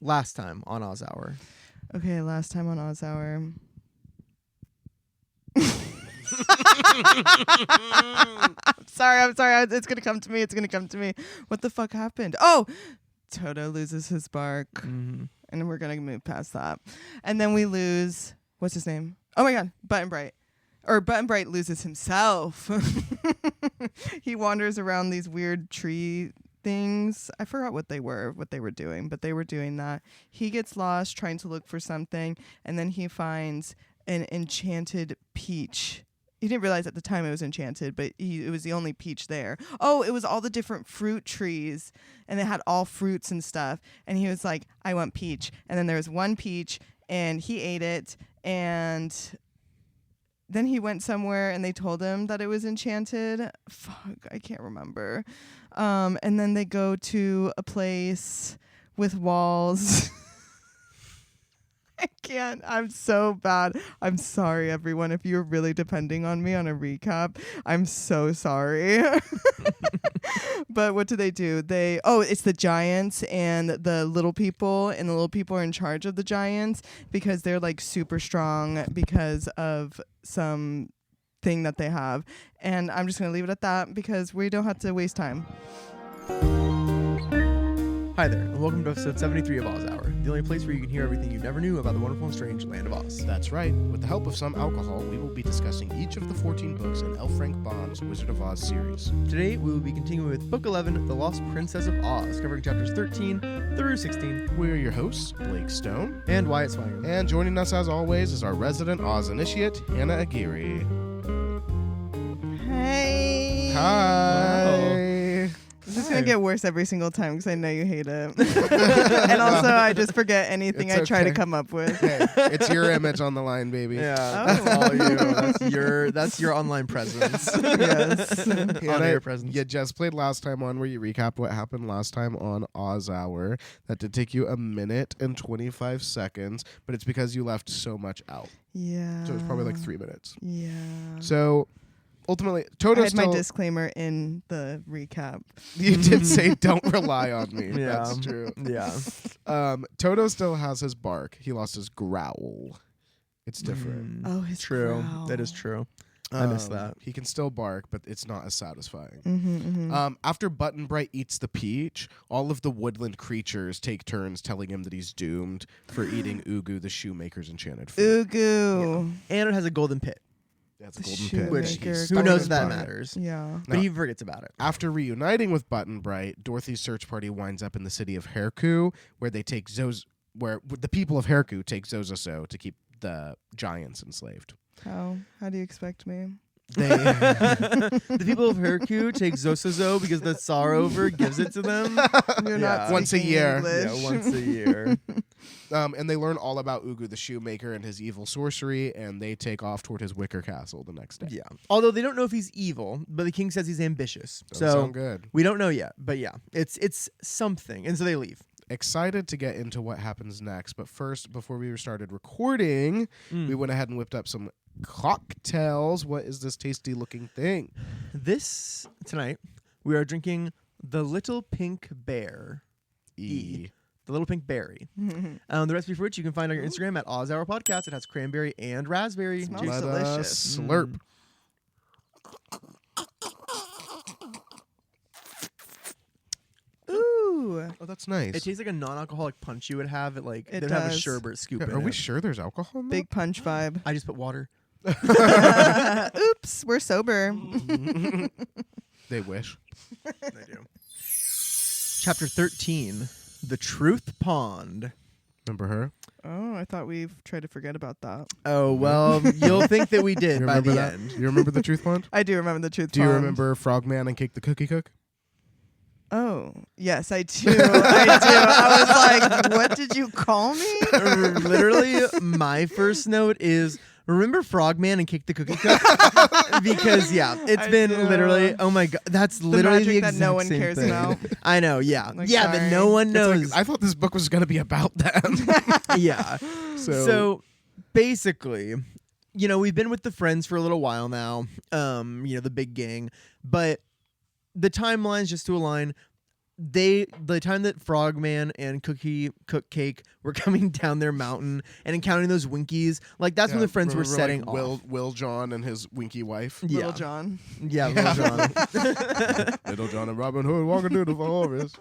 Last time on Oz Hour. Okay, last time on Oz Hour. I'm sorry. It's going to come to me. What the fuck happened? Oh, Toto loses his bark. Mm-hmm. And we're going to move past that. And then we lose, what's his name? Oh my God, Button Bright. Or Button Bright loses himself. He wanders around these weird tree things. I forgot what they were doing, but they were doing that. He gets lost trying to look for something, and then he finds an enchanted peach. He didn't realize at the time it was enchanted, but it was the only peach there. Oh, it was all the different fruit trees, and it had all fruits and stuff. And he was like, I want peach. And then there was one peach, and he ate it, and then he went somewhere, and they told him that it was enchanted. Fuck, I can't remember. And then they go to a place with walls. I can't. I'm so bad. I'm sorry, everyone. If you're really depending on me on a recap, I'm so sorry. But what do? It's the giants and the little people, and the little people are in charge of the giants because they're like super strong because of some thing that they have. And I'm just going to leave it at that because we don't have to waste time. Hi there, and welcome to episode 73 of Oz Hour, the only place where you can hear everything you never knew about the wonderful and strange land of Oz. That's right. With the help of some alcohol, we will be discussing each of the 14 books in L. Frank Baum's Wizard of Oz series. Today, we will be continuing with Book 11, The Lost Princess of Oz, covering chapters 13 through 16. We're your hosts, Blake Stone. And Wyatt Swanger. And joining us, as always, is our resident Oz initiate, Hannah Aguirre. Hey. Hi. This is going to get worse every single time because I know you hate it. And also, I just forget anything I try to come up with. Hey, it's your image on the line, baby. Yeah, Oh. that's all you. That's your online presence. Yes. On-air presence. You just played last time on where you recap what happened last time on Oz Hour. That did take you a minute and 25 seconds, but it's because you left so much out. Yeah. So it's probably like 3 minutes. Yeah. So ultimately, I Toto had still... my disclaimer in the recap. You did say don't rely on me. Yeah. That's true. Yeah. Toto still has his bark. He lost his growl. It's different. Oh, his True. growl. That is true. I miss that. He can still bark, but it's not as satisfying. Mm-hmm. After Button Bright eats the peach, all of the woodland creatures take turns telling him that he's doomed for eating Ugu, the shoemaker's enchanted fruit. Ugu. And it has a golden pit, That's a The golden pit. which Shoemaker. He's who stuck knows in if that his pocket. matters. Yeah. But No. he forgets about it. After reuniting with Button Bright, Dorothy's search party winds up in the city of Herku, where they take where the people of Herku take Zozoso to keep the giants enslaved. How do you expect me? The people of Herku take Zosozo because the Tsarover gives it to them. You're Yeah. not Once a speaking year. English. Yeah, once a year. And they learn all about Ugu the shoemaker and his evil sorcery, and they take off toward his wicker castle the next day. Yeah. Although they don't know if he's evil, but the king says he's ambitious. Doesn't So sound good. we don't know yet. But yeah, it's something. And so they leave. Excited to get into what happens next, but first, before we started recording, we went ahead and whipped up some cocktails. What is this tasty looking thing? Tonight, we are drinking the Little Pink Bear. E. The Little Pink Berry. The recipe for which you can find on your Instagram at Oz Hour Podcast. It has cranberry and raspberry Smells juice. Let delicious. us slurp. Ooh. Oh, that's nice. It tastes like a non-alcoholic punch you would have at like It they'd have a does. sherbet scoop Yeah, in are we it. sure there's alcohol in Big punch vibe. I just put water. Oops, we're sober. that? They wish. I do. Chapter 13, The Truth Pond. Remember her? Oh, I thought we've tried to forget about that. Oh, well, you'll think that we did You by remember the that? end. You remember the Truth Pond? I do remember the truth. Do you pond. remember Frogman and Cake the Cookie Cook? Oh, yes, I do. I was like, what did you call me? Literally, my first note is, remember Frogman and Cake the Cookie Cook? Because, yeah, it's I been do. literally, oh my God, that's literally the magic that exact no one same cares thing. about. I know, yeah. Like, yeah, that no sorry. one It's knows. like, I thought this book was going to be about them. Yeah. So Basically, we've been with the friends for a little while now, the big gang, but the timelines, just to align, the time that Frogman and Cake were coming down their mountain and encountering those Winkies, like that's when the friends were remember, setting like, off. Will John and his Winky wife. Yeah. Little John. Yeah, Little John. Little John and Robin Hood walking through the forest.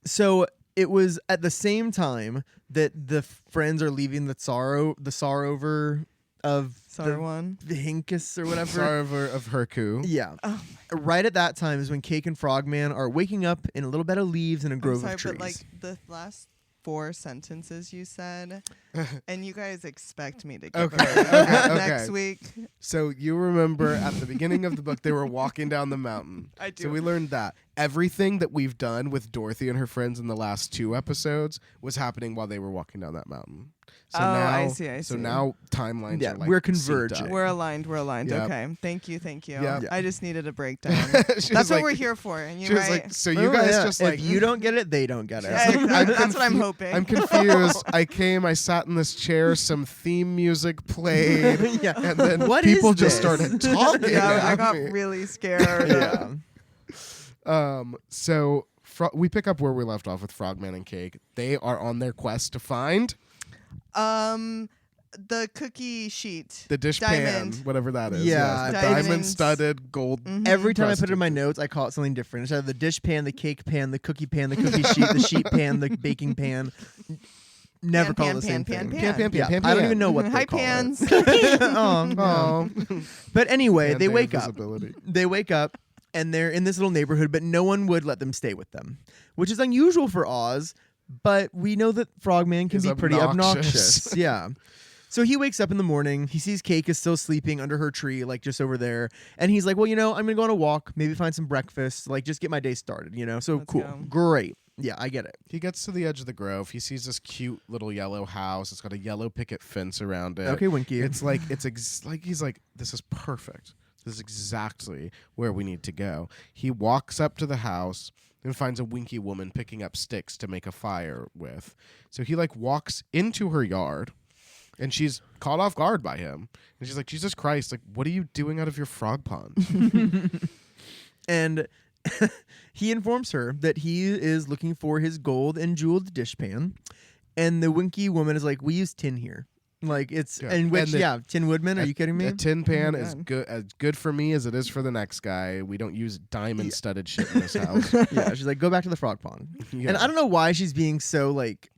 So it was at the same time that the friends are leaving the Sarover of Sarwan. the Hinkus or whatever. Sarver of Herku. Yeah. Oh Right at that time is when Cake and Frogman are waking up in a little bed of leaves in a grove I'm of sorry, trees. but like the last 4 sentences you said, and you guys expect me to give Okay, a okay. next week. So you remember at the beginning of the book, they were walking down the mountain. I do. So we learned that everything that we've done with Dorothy and her friends in the last 2 episodes was happening while they were walking down that mountain. So Oh, now, I see. So now timelines Yeah, are like we're synced converging. up. We're aligned. Yep. Okay. Thank you. Yep. I just needed a breakdown. She was That's what like- we're here for. And She you're was right. like, so you guys just like if you don't get it, they don't get it. Yeah, exactly. That's what I'm hoping. I'm confused. I sat in this chair, some theme music played, Yeah. and then What is people just this? started talking. Yeah, I at got me. really scared. Yeah. So we pick up where we left off with Frogman and Cake. They are on their quest to find The cookie sheet. the dish Diamond. pan, whatever that is. Yeah, Yes, the diamonds. diamond-studded gold. Mhm. Every time I put it Crusted. in my notes, I call it something different. It's either the dish pan, the cake pan, the cookie sheet, the sheet pan, the baking pan. Never call it the same thing. Pan, pan, Yeah, pan, I don't pan. even know what they Hi, call pans. it. Oh, Oh, But anyway, And they their wake up. visibility. They wake up and they're in this little neighborhood, but no one would let them stay with them, which is unusual for Oz. But we know that Frogman can Is be pretty obnoxious. obnoxious. Yeah. So he wakes up in the morning. He sees Cake is still sleeping under her tree, like just over there. And he's like, well, I'm going to go on a walk, maybe find some breakfast, like just get my day started, So Let's cool. go. Great. Yeah, I get it. He gets to the edge of the grove. He sees this cute little yellow house. It's got a yellow picket fence around it. Okay, Winky. It's like he's like, this is perfect. This is exactly where we need to go. He walks up to the house and finds a Winky woman picking up sticks to make a fire with. So he like walks into her yard, and she's caught off guard by him. And she's like, Jesus Christ, like, what are you doing out of your frog pond? And he informs her that he is looking for his gold and jeweled dishpan. And the Winky woman is like, we use tin here. Like it's Yeah. and which And Tin Woodman, are you kidding me? A tin pan Oh my is God. as good for me as it is for the next guy. We don't use diamond studded shit in this house. Yeah, she's like, go back to the frog pond. Yeah. And I don't know why she's being so like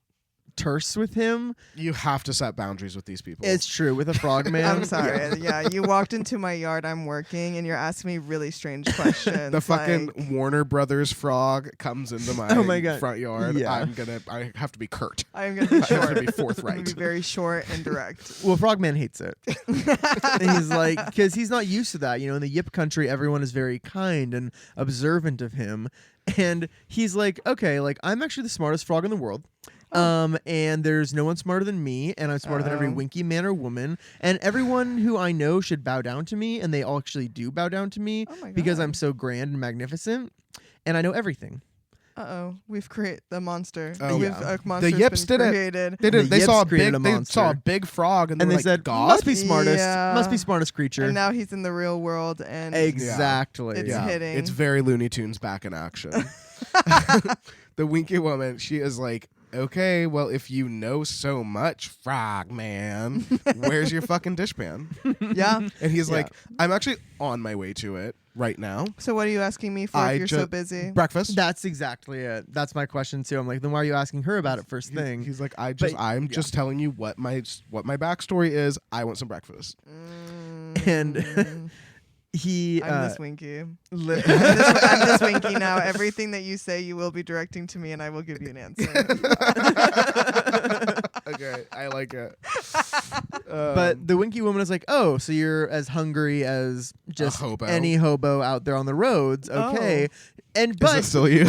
terse with him. You have to set boundaries with these people. It's true with a frog man. I'm sorry. Yeah, you walked into my yard. I'm working, and you're asking me really strange questions. the fucking like, Warner Brothers frog comes into my, Oh my God. front yard. Yeah. I have to be curt. I'm gonna be I short. have to be I'm gonna forthright. be very short and direct. Well, Frogman hates it. And he's like, because he's not used to that. In the Yip country, everyone is very kind and observant of him. And he's like, okay, like I'm actually the smartest frog in the world. And there's no one smarter than me, and I'm smarter than every Uh-oh. Winky man or woman. And everyone who I know should bow down to me, and they all actually do bow down to me Oh my because God. I'm so grand and magnificent, and I know everything. We've created the monster. Oh, We've, yeah. a monster's Yips been did it. created. They did. The They saw Yips created a they monster. saw a big frog, and And they they were said, like, God. must be smartest. Yeah. Must be smartest creature. And now he's in the real world, and Exactly. It's Yeah, hitting. it's very Looney Tunes back in action. The Winky woman, she is like, okay, well, if you know so much, frog man, where's your fucking dishpan? yeah. And he's Yeah. like, I'm actually on my way to it right now. So what are you asking me for I if you're so ju- busy? Breakfast. That's exactly it. That's my question too. I'm like, then why are you asking her about it first He's- thing? He's like, I'm yeah. just telling you what my backstory is. I want some breakfast. And he I'm this Winky. li- I'm this Winky now. Everything that you say, you will be directing to me, and I will give you an answer. Okay, I like it. but the Winky woman is like, oh, so you're as hungry as just hobo. any hobo out there on the roads. Okay. And is but it still you?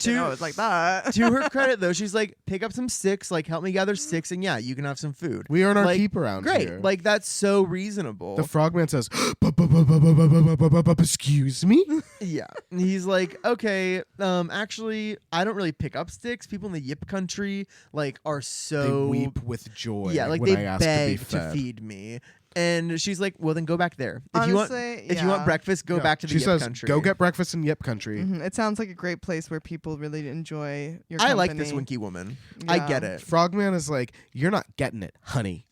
It's like that. to her credit though, she's like, pick up some sticks, like help me gather sticks, and yeah, you can have some food. We earn our Like, keep around Great. here. Like that's so reasonable. The frogman says, "Excuse me." Yeah. And he's like, okay, actually, I don't really pick up sticks. People in the Yip country like are so They weep with joy. yeah, like when they I ask to be beg to fed. feed me. And she's like, well, then go back there. If you Honestly, want breakfast, go back to the She Yip says, country. "Go get breakfast in Yip country." Mhm. It sounds like a great place where people really enjoy your company. I like this Winky woman. I Yeah. get it. Frogman is like, "You're not getting it, honey.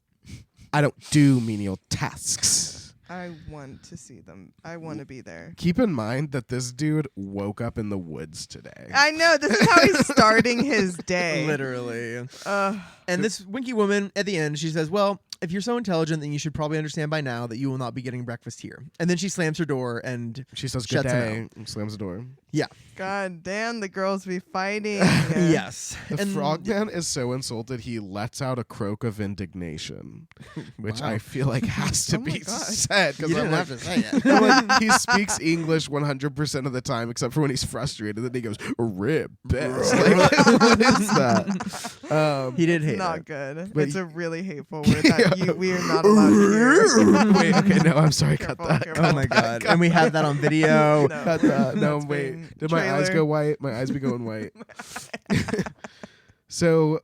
I don't do menial tasks." I want to see them. I want to be there. Keep in mind that this dude woke up in the woods today. I know. This is how he's starting his day. Literally. Ugh. And this Winky woman, at the end, she says, well, if you're so intelligent, then you should probably understand by now that you will not be getting breakfast here. And then she slams her door and She says, "Good Shuts him day," and slams the door. God damn, the girls be fighting. yes. The And Frogman is so insulted he lets out a croak of indignation, which Wow. I feel like has to Oh my be God. said You because didn't have to say it. like, he speaks English 100% of the time, except for when he's frustrated. Then he goes, "Rib best." Like, what is that? He did It's hate not it. good. But It's a really hateful word that we are not allowed to hear. Wait, okay, no, I'm sorry. Careful, cut that. careful. Oh my God. And we have that on video. No. Cut that. No, That's wait. being Did my eyes trailer. go white? My eyes be going white. So,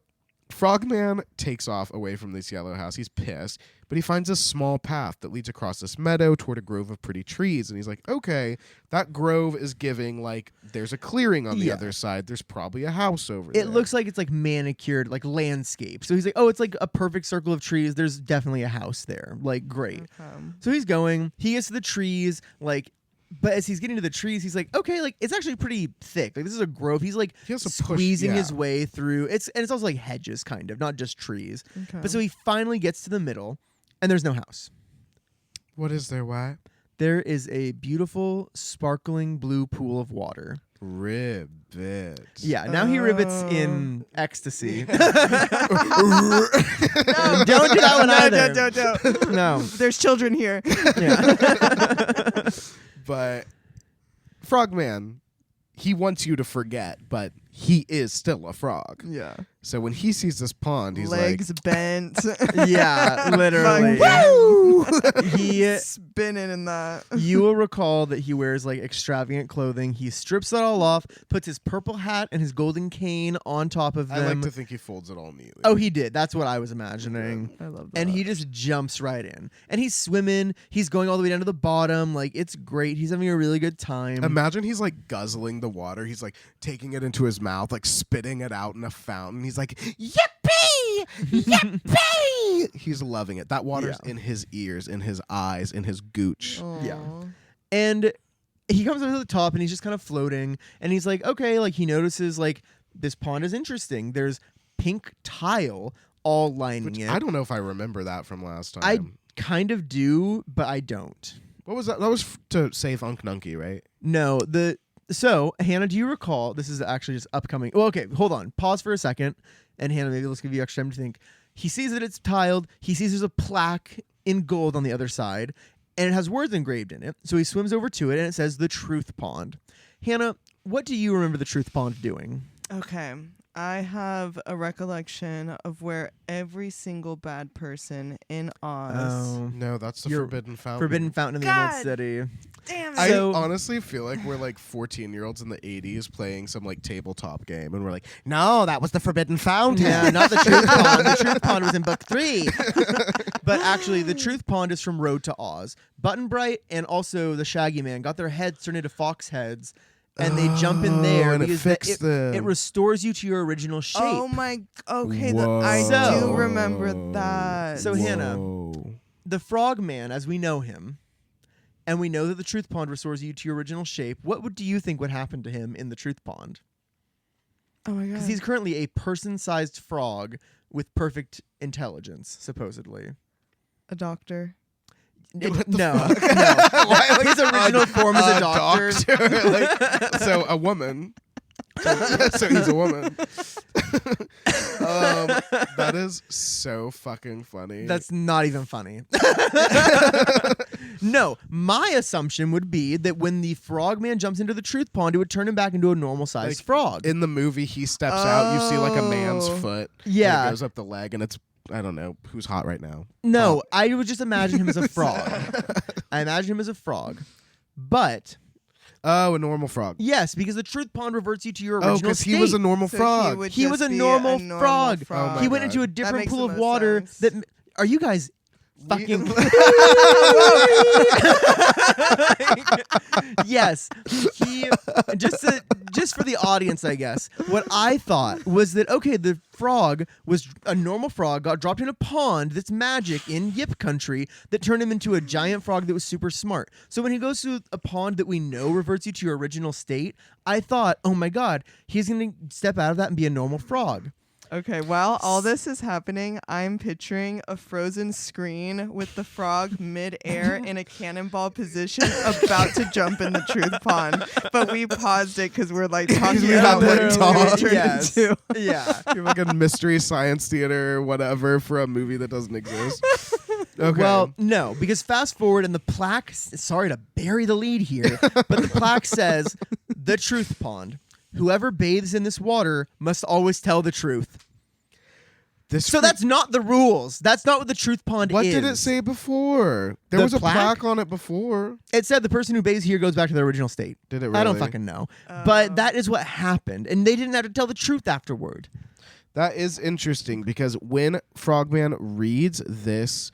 Frogman takes off away from this yellow house. He's pissed, but he finds a small path that leads across this meadow toward a grove of pretty trees. And he's like, okay, that grove is giving, like, there's a clearing on the Yeah. other side. There's probably a house over there. It looks like it's like manicured, like landscape. So he's like, oh, it's like a perfect circle of trees. There's definitely a house there. Like, great. Okay. So he's going. He gets to the trees, like, but as he's getting to the trees, he's like, okay, like it's actually pretty thick. Like this is a grove. He's like He has to push- squeezing yeah. his way through. It's also like hedges, kind of, not just trees. Okay. But so he finally gets to the middle, and there's no house. What is there, why? There is a beautiful, sparkling blue pool of water. Ribbit. Yeah, now he ribbits in Oh. ecstasy. No. Don't do that one No, either. don't. No. There's children here. Yeah. But Frogman, he wants you to forget, but he is still a frog. Yeah. So when he sees this pond, he's Legs bent. Yeah, literally. Woo! He Spinning in that. You will recall that he wears like extravagant clothing. He strips it all off, puts his purple hat and his golden cane on top of like, them. I like to think he folds it all neatly. Oh, he did. That's what I was imagining. I love that. And he just jumps right in. And he's swimming. He's going all the way down to the bottom. Like, it's great. He's having a really good time. Imagine he's like guzzling the water. He's like taking it into his mouth, like spitting it out in a fountain. He's like, yippee! Yippee! He's loving it. That water's Yeah. in his ears, in his eyes, in his gooch. Yeah. Aw. And he comes up to the top and he's just kind of floating. And he's like, okay, like he notices like this pond is interesting. There's pink tile all lining Which it. I don't know if I remember that from last time. I kind of do, but I don't. What was that? That was to save Unc Nunky, right? No, so Hannah, do you recall? This is actually just upcoming. Well, okay, hold on. Pause for a second, and Hannah, maybe let's give you extra time to think. He sees that it's tiled. He sees there's a plaque in gold on the other side, and it has words engraved in it. So he swims over to it, and it says "The Truth Pond." Hannah, what do you remember the Truth Pond doing? Okay. I have a recollection of where every single bad person in Oz. No, that's the Your Forbidden Fountain. Forbidden Fountain in the Emerald God. City. Damn it. I So- honestly feel like we're like 14-year-olds in the 80s playing some like tabletop game, and we're like, no, that was the Forbidden Fountain. Yeah, not the Truth Pond. The Truth Pond was in book 3. But actually, the Truth Pond is from Road to Oz. Button Bright and also the Shaggy Man got their heads turned into fox heads, and they jump in there and it because fixed them. it restores you to your original shape. Oh my. Okay. Whoa. I So- do remember that. So Hannah, Whoa. the Frog Man, as we know him, and we know that the Truth Pond restores you to your original shape, do you think would happen to him in the Truth Pond? Oh my god. Because he's currently a person-sized frog with perfect intelligence, supposedly. a doctor. What the No, fuck? no. Why, like, His original form is a doctor. Like, so a woman. So he's a woman. That is so fucking funny. That's not even funny. No, my assumption would be that when the Frogman jumps into the Truth Pond, it would turn him back into a normal-sized Like, frog. in the movie. He steps out. You see like a man's Oh. foot. Yeah. and it goes up the leg, and it's I don't know who's hot right now. No, I would just imagine him as a frog. I imagine him as a frog. But, Oh, a normal frog. yes, because the Truth Pond reverts you to your Oh, original because state. he was a normal So frog. He was a normal frog. Oh my He went God. into a That different makes pool the of most water sense. that... Are you guys... fucking yes, he just for the audience, I guess. What I thought was that okay, the frog was a normal frog, got dropped in a pond that's magic in Yip country that turned him into a giant frog that was super smart. So when he goes to a pond that we know reverts you to your original state, I thought, oh my god, he's gonna step out of that and be a normal frog. Okay, while all this is happening, I'm picturing a frozen screen with the frog mid-air in a cannonball position about to jump in the truth pond. But we paused it because we're like talking we about had what that it's talk. gonna turn Yes. into. Yeah. You're like a mystery science theater or whatever for a movie that doesn't exist. Okay. Well, no, because fast forward and the plaque, sorry to bury the lead here, but the plaque says, the truth pond. Whoever bathes in this water must always tell the truth. So that's not the rules. That's not what the truth pond What is. did it say before? There The was a plaque? plaque on it before. It said the person who bathes here goes back to their original state. Did it really? I don't fucking know. But that is what happened. And they didn't have to tell the truth afterward. That is interesting because when Frogman reads this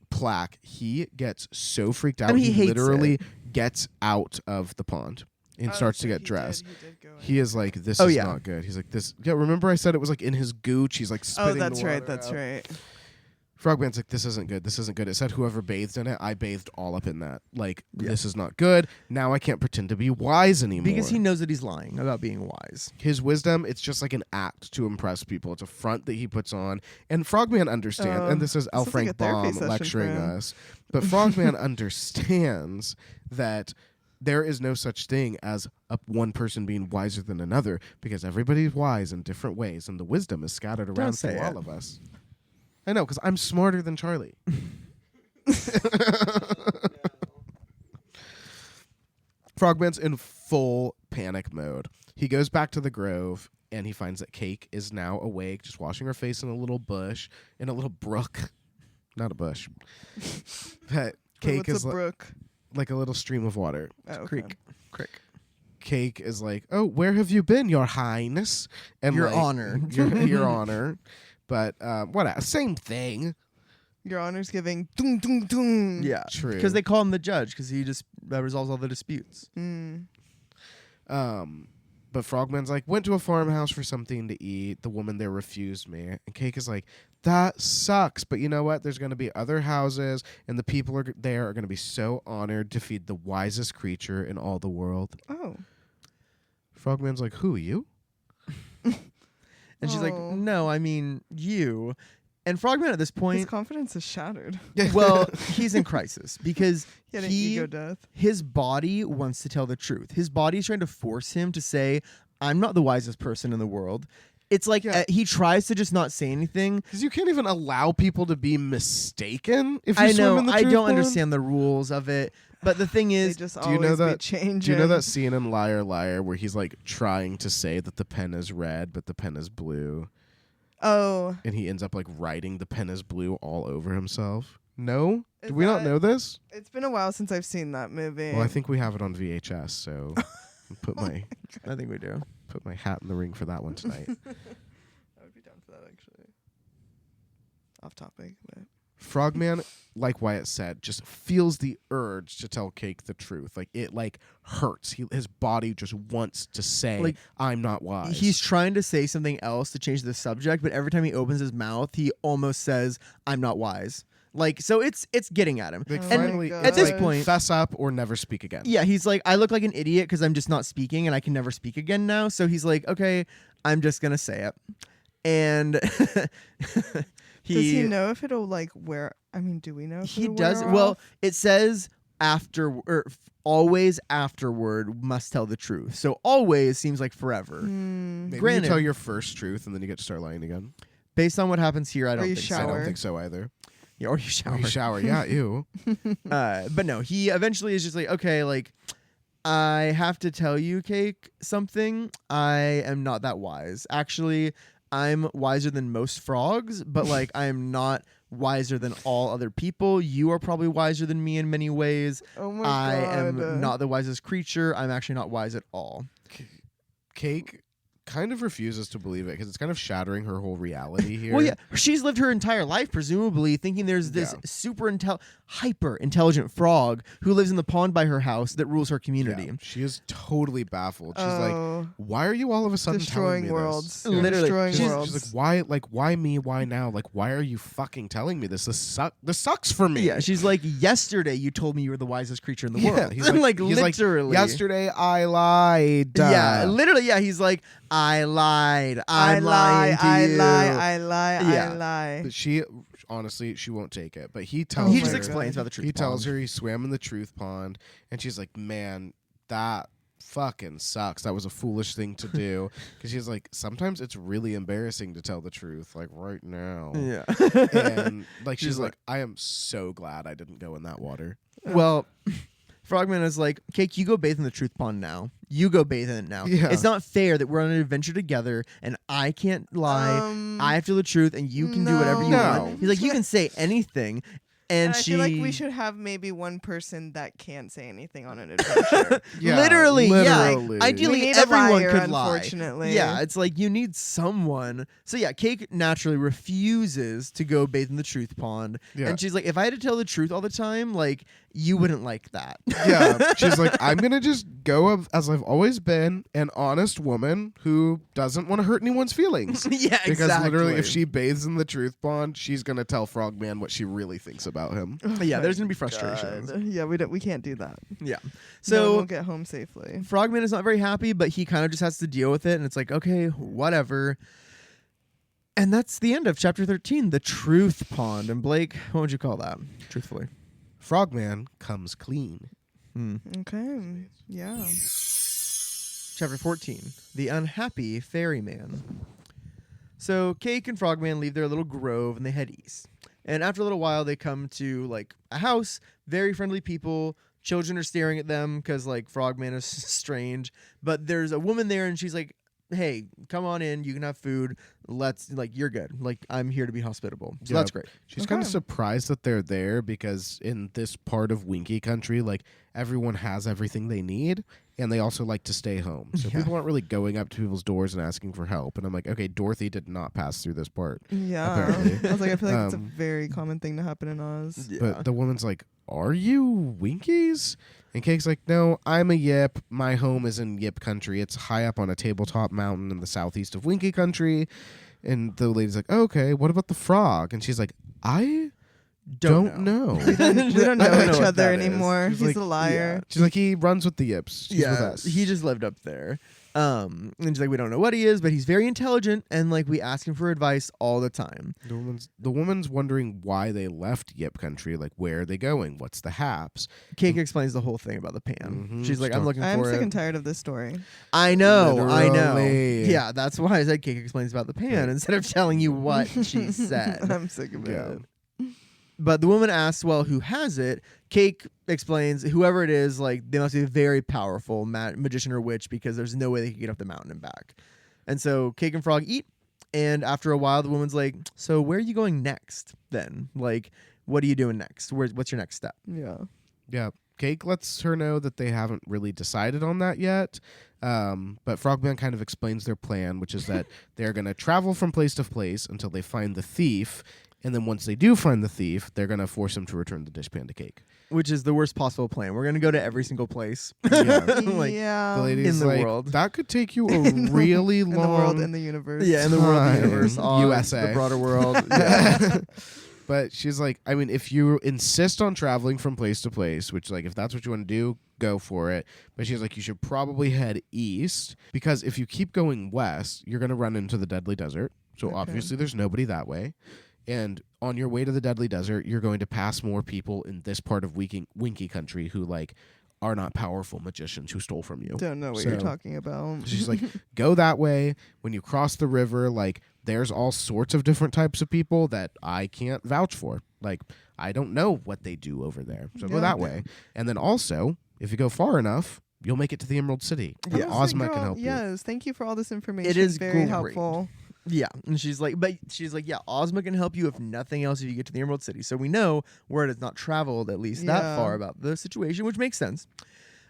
plaque, he gets so freaked out. I mean, he hates literally gets out of the pond and starts to get dressed. He is like, this is not good. He's like, this. Yeah, remember I said it was like in his gooch. He's like spitting the that's right. water That's out. right. Frogman's like, this isn't good. This isn't good. It said whoever bathed in it, I bathed all up in that. Like, this is not good. Now I can't pretend to be wise anymore. Because he knows that he's lying about being wise. His wisdom, it's just like an act to impress people. It's a front that he puts on. And Frogman understands, and this is L. sounds like a Frank therapy Baum session lecturing for him. us, but Frogman understands that there is no such thing as one person being wiser than another because everybody's wise in different ways, and the wisdom is scattered around say through it. all of us. I know, because I'm smarter than Charlie. Frogman's in full panic mode. He goes back to the grove, and he finds that Cake is now awake, just washing her face in a little bush, in a little brook. Not a bush. But Cake What's is a brook? like a little stream of water. Oh, okay. Crick. Cake is like, "Oh, where have you been, Your Highness?" And Your like, Honor. your Honor. But what? Same thing. Your Honor's giving dung dung dung. Yeah. True. Because they call him the judge because he just resolves all the disputes. But Frogman's like, went to a farmhouse for something to eat. The woman there refused me. And Cake is like, that sucks. But you know what? There's going to be other houses, and the people there are going to be so honored to feed the wisest creature in all the world. Oh. Frogman's like, who, you? And she's like, Oh. no, I mean you. And Frogman at this His point, confidence is shattered. well, he's in crisis because He had an ego death. his body wants to tell the truth. His body is trying to force him to say, I'm not the wisest person in the world. It's like he tries to just not say anything. Because you can't even allow people to be mistaken if you I swim know, in the I truth don't pond? understand the rules of it. But the thing They is, just do you know always be that- changing. Do you know that scene in Liar Liar where he's like trying to say that the pen is red, but the pen is blue? Oh. And he ends up like writing the pen is blue all over himself. No? Is Do we not that- know this? It's been a while since I've seen that movie. Well, I think we have it on VHS, so put I think we do. my hat in the ring for that one tonight. I would be down for that, actually. Off topic, but Frogman, like Wyatt said, just feels the urge to tell Cake the truth. Like it like hurts. His body just wants to say, Like, I'm not wise. He's trying to say something else to change the subject, but every time he opens his mouth, he almost says, I'm not wise. Like, so it's getting at him. like Oh finally my it's at this like, point- fess up or never speak again. Yeah, he's like, I look like an idiot because I'm just not speaking and I can never speak again now. So he's like, okay, I'm just going to say it. And does he know if it'll like wear? I mean, do we know? If he it'll does. wear Well, off? it says always afterward must tell the truth. So always seems like forever. Maybe Granted- you tell your first truth and then you get to start lying again. Based on what happens here, I don't you think I so. don't Shower. think so either. Yeah, or you shower. Or you shower. Yeah, ew. But no, he eventually is just like, okay, like, I have to tell you, Cake, something. I am not that wise. Actually, I'm wiser than most frogs, but like, I am not wiser than all other people. You are probably wiser than me in many ways. Oh my I god. am not the wisest creature. I'm actually not wise at all. Cake kind of refuses to believe it because it's kind of shattering her whole reality here. Well, yeah, she's lived her entire life presumably thinking there's this hyper intelligent frog who lives in the pond by her house that rules her community. Yeah, she is totally baffled. She's like, "Why are you all of a sudden destroying telling me worlds? this?" Literally, destroying She's worlds. like, why me? Why now? Like, why are you fucking telling me this? This sucks for me. Yeah, she's like, yesterday you told me you were the wisest creature in the world. He's like, literally. yesterday I lied. Yeah, literally. Yeah, he's like, I lied. I'm lying to you. I Yeah. lie. But she, honestly, she won't take it. But he tells He her. just explains about the truth. He tells her he swam in the truth pond, and she's like, "Man, that fucking sucks. That was a foolish thing to do." Because she's like, sometimes it's really embarrassing to tell the truth, like right now. Yeah. And like she's like, I am so glad I didn't go in that water. Well, Frogman is like, Cake, you go bathe in the truth pond now. You go bathe in it now. Yeah. It's not fair that we're on an adventure together and I can't lie. I have to tell the truth and you can do whatever you No. want. He's like, you can say anything. And I she feel like we should have maybe one person that can't say anything on an adventure. literally. Yeah. literally. Ideally, We need a everyone liar, could lie. unfortunately. Yeah, it's like you need someone. So yeah, Cake naturally refuses to go bathe in the truth pond. Yeah. And she's like, if I had to tell the truth all the time, like, you wouldn't like that. Yeah, she's like, I'm gonna just go as I've always been, an honest woman who doesn't want to hurt anyone's feelings. Yeah, Because literally, if she bathes in the truth pond, she's gonna tell Frogman what she really thinks about him. yeah, there's gonna be frustrations. God. Yeah, we can't do that. Yeah. No, So we'll get home safely. Frogman is not very happy, but he kind of just has to deal with it, and it's like, okay, whatever. And that's the end of chapter 13, the truth pond. And Blake, what would you call that? Truthfully. Frogman comes clean. Okay. Yeah. Chapter 14, the unhappy ferryman. So Cake and Frogman leave their little grove and they head east. And after a little while, they come to like a house, very friendly people. Children are staring at them because like Frogman is strange. But there's a woman there and she's like, hey, come on in. You can have food. Let's like, you're good. Like, I'm here to be hospitable. So Yeah. that's great. She's kind of Okay. surprised that they're there because in this part of Winky Country, like everyone has everything they need, and they also like to stay home. So Yeah. people aren't really going up to people's doors and asking for help. And I'm like, okay, Dorothy did not pass through this part. Yeah. Apparently. I was like, I feel like it's a Um, very common thing to happen in Oz. Yeah. But the woman's like, are you Winkies? And Cake's like, no, I'm a Yip. My home is in Yip Country. It's high up on a tabletop mountain in the southeast of Winky Country. And the lady's like, okay, what about the frog? And she's like, I don't know. We don't know I don't know each what other that is. anymore. She's He's like, a liar. She's like, he runs with the Yips. He's with us. he just lived up there. And she's like, we don't know what he is, but he's very intelligent, and like we ask him for advice all the time. The woman's wondering why they left Yip Country. Like, where are they going? What's the haps? Cake explains the whole thing about the pan. Mhm. She's like, I'm looking I'm for sick it. and tired of this story. I know. Literally. Yeah, that's why I said Cake explains about the pan instead of telling you what she said. I'm sick of Yeah. it. But the woman asks, well, who has it? Cake explains, whoever it is, like, they must be a very powerful magician or witch because there's no way they can get up the mountain and back. And so Cake and Frog eat. And after a while, the woman's like, so where are you going next then? Like, what are you doing next? What's your next step? Yeah. Yeah. Cake lets her know that they haven't really decided on that yet. But Frogman kind of explains their plan, which is that they're going to travel from place to place until they find the thief. And then once they do find the thief, they're going to force him to return the dishpan to Cake. Which is the worst possible plan. We're going to go to every single place. Yeah. Like, yeah. The lady's in the like, world. that could take you a really in long... the world, in the universe. Yeah, in the world, the Time. universe, Oz, USA. the broader world. Yeah. But she's like, I mean, if you insist on traveling from place to place, which, like, if that's what you want to do, go for it. But she's like, you should probably head east because if you keep going west, you're going to run into the Deadly Desert. So Okay. obviously there's nobody that way. And on your way to the Deadly Desert, you're going to pass more people in this part of Winky Country who, like, are not powerful magicians who stole from you. Don't know what So- you're talking about. She's like, go that way. When you cross the river, like, there's all sorts of different types of people that I can't vouch for. Like, I don't know what they do over there. So go Yeah. that way. And then also, if you go far enough, you'll make it to the Emerald City. Yeah. And I was Ozma like, can girl, help you. Yes, thank you for all this information. It is very great. helpful. Yeah, and she's like, yeah, Ozma can help you if nothing else if you get to the Emerald City. So we know word has not traveled at least that Yeah. far about the situation, which makes sense.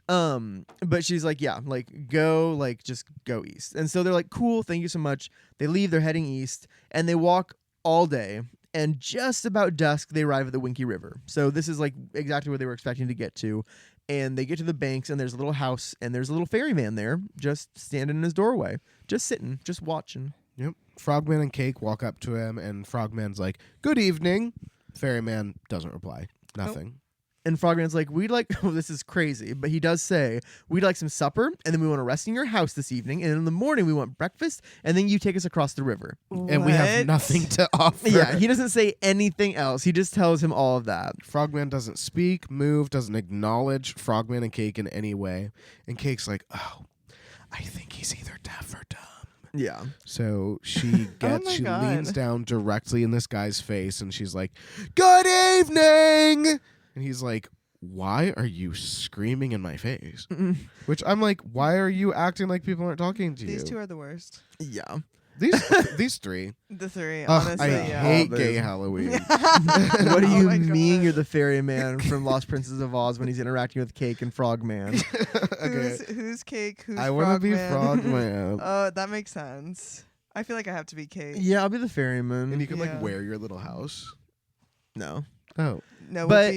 But she's like, yeah, like go, like just go east. And so they're like, cool, thank you so much. They leave, they're heading east, and they walk all day. And just about dusk, they arrive at the Winky River. So this is like exactly where they were expecting to get to. And they get to the banks, and there's a little house, and there's a little ferryman there, just standing in his doorway, just sitting, just watching. Yep. Frogman and Cake walk up to him, and Frogman's like, "Good evening." Ferryman doesn't reply. Nothing. And Frogman's like, we'd like, oh, this is crazy, but he does say, we'd like some supper, and then we want to rest in your house this evening, and in the morning we want breakfast, and then you take us across the river. And we have nothing to offer. Yeah, he doesn't say anything else. He just tells him all of that. Frogman doesn't speak, move, doesn't acknowledge Frogman and Cake in any way. And Cake's like, oh, I think he's either deaf or dumb. Yeah. So she gets, she God. leans down directly in this guy's face, and she's like, "Good evening." And he's like, "Why are you screaming in my face?" Which I'm like, why are you acting like people aren't talking to you? These two are the worst. Yeah. These three. The three, Ugh, honestly. I Yeah. hate Oh, gay dude. Halloween. What do Oh you my mean God. you're the ferryman from Lost Princess of Oz when he's interacting with Cake and Frogman? Okay. Who's Cake? Who's I want to be Frogman? Frogman. Oh, that makes sense. I feel like I have to be Cake. Yeah, I'll be the ferryman. And you can Yeah. like wear your little house. No. Oh. No, But-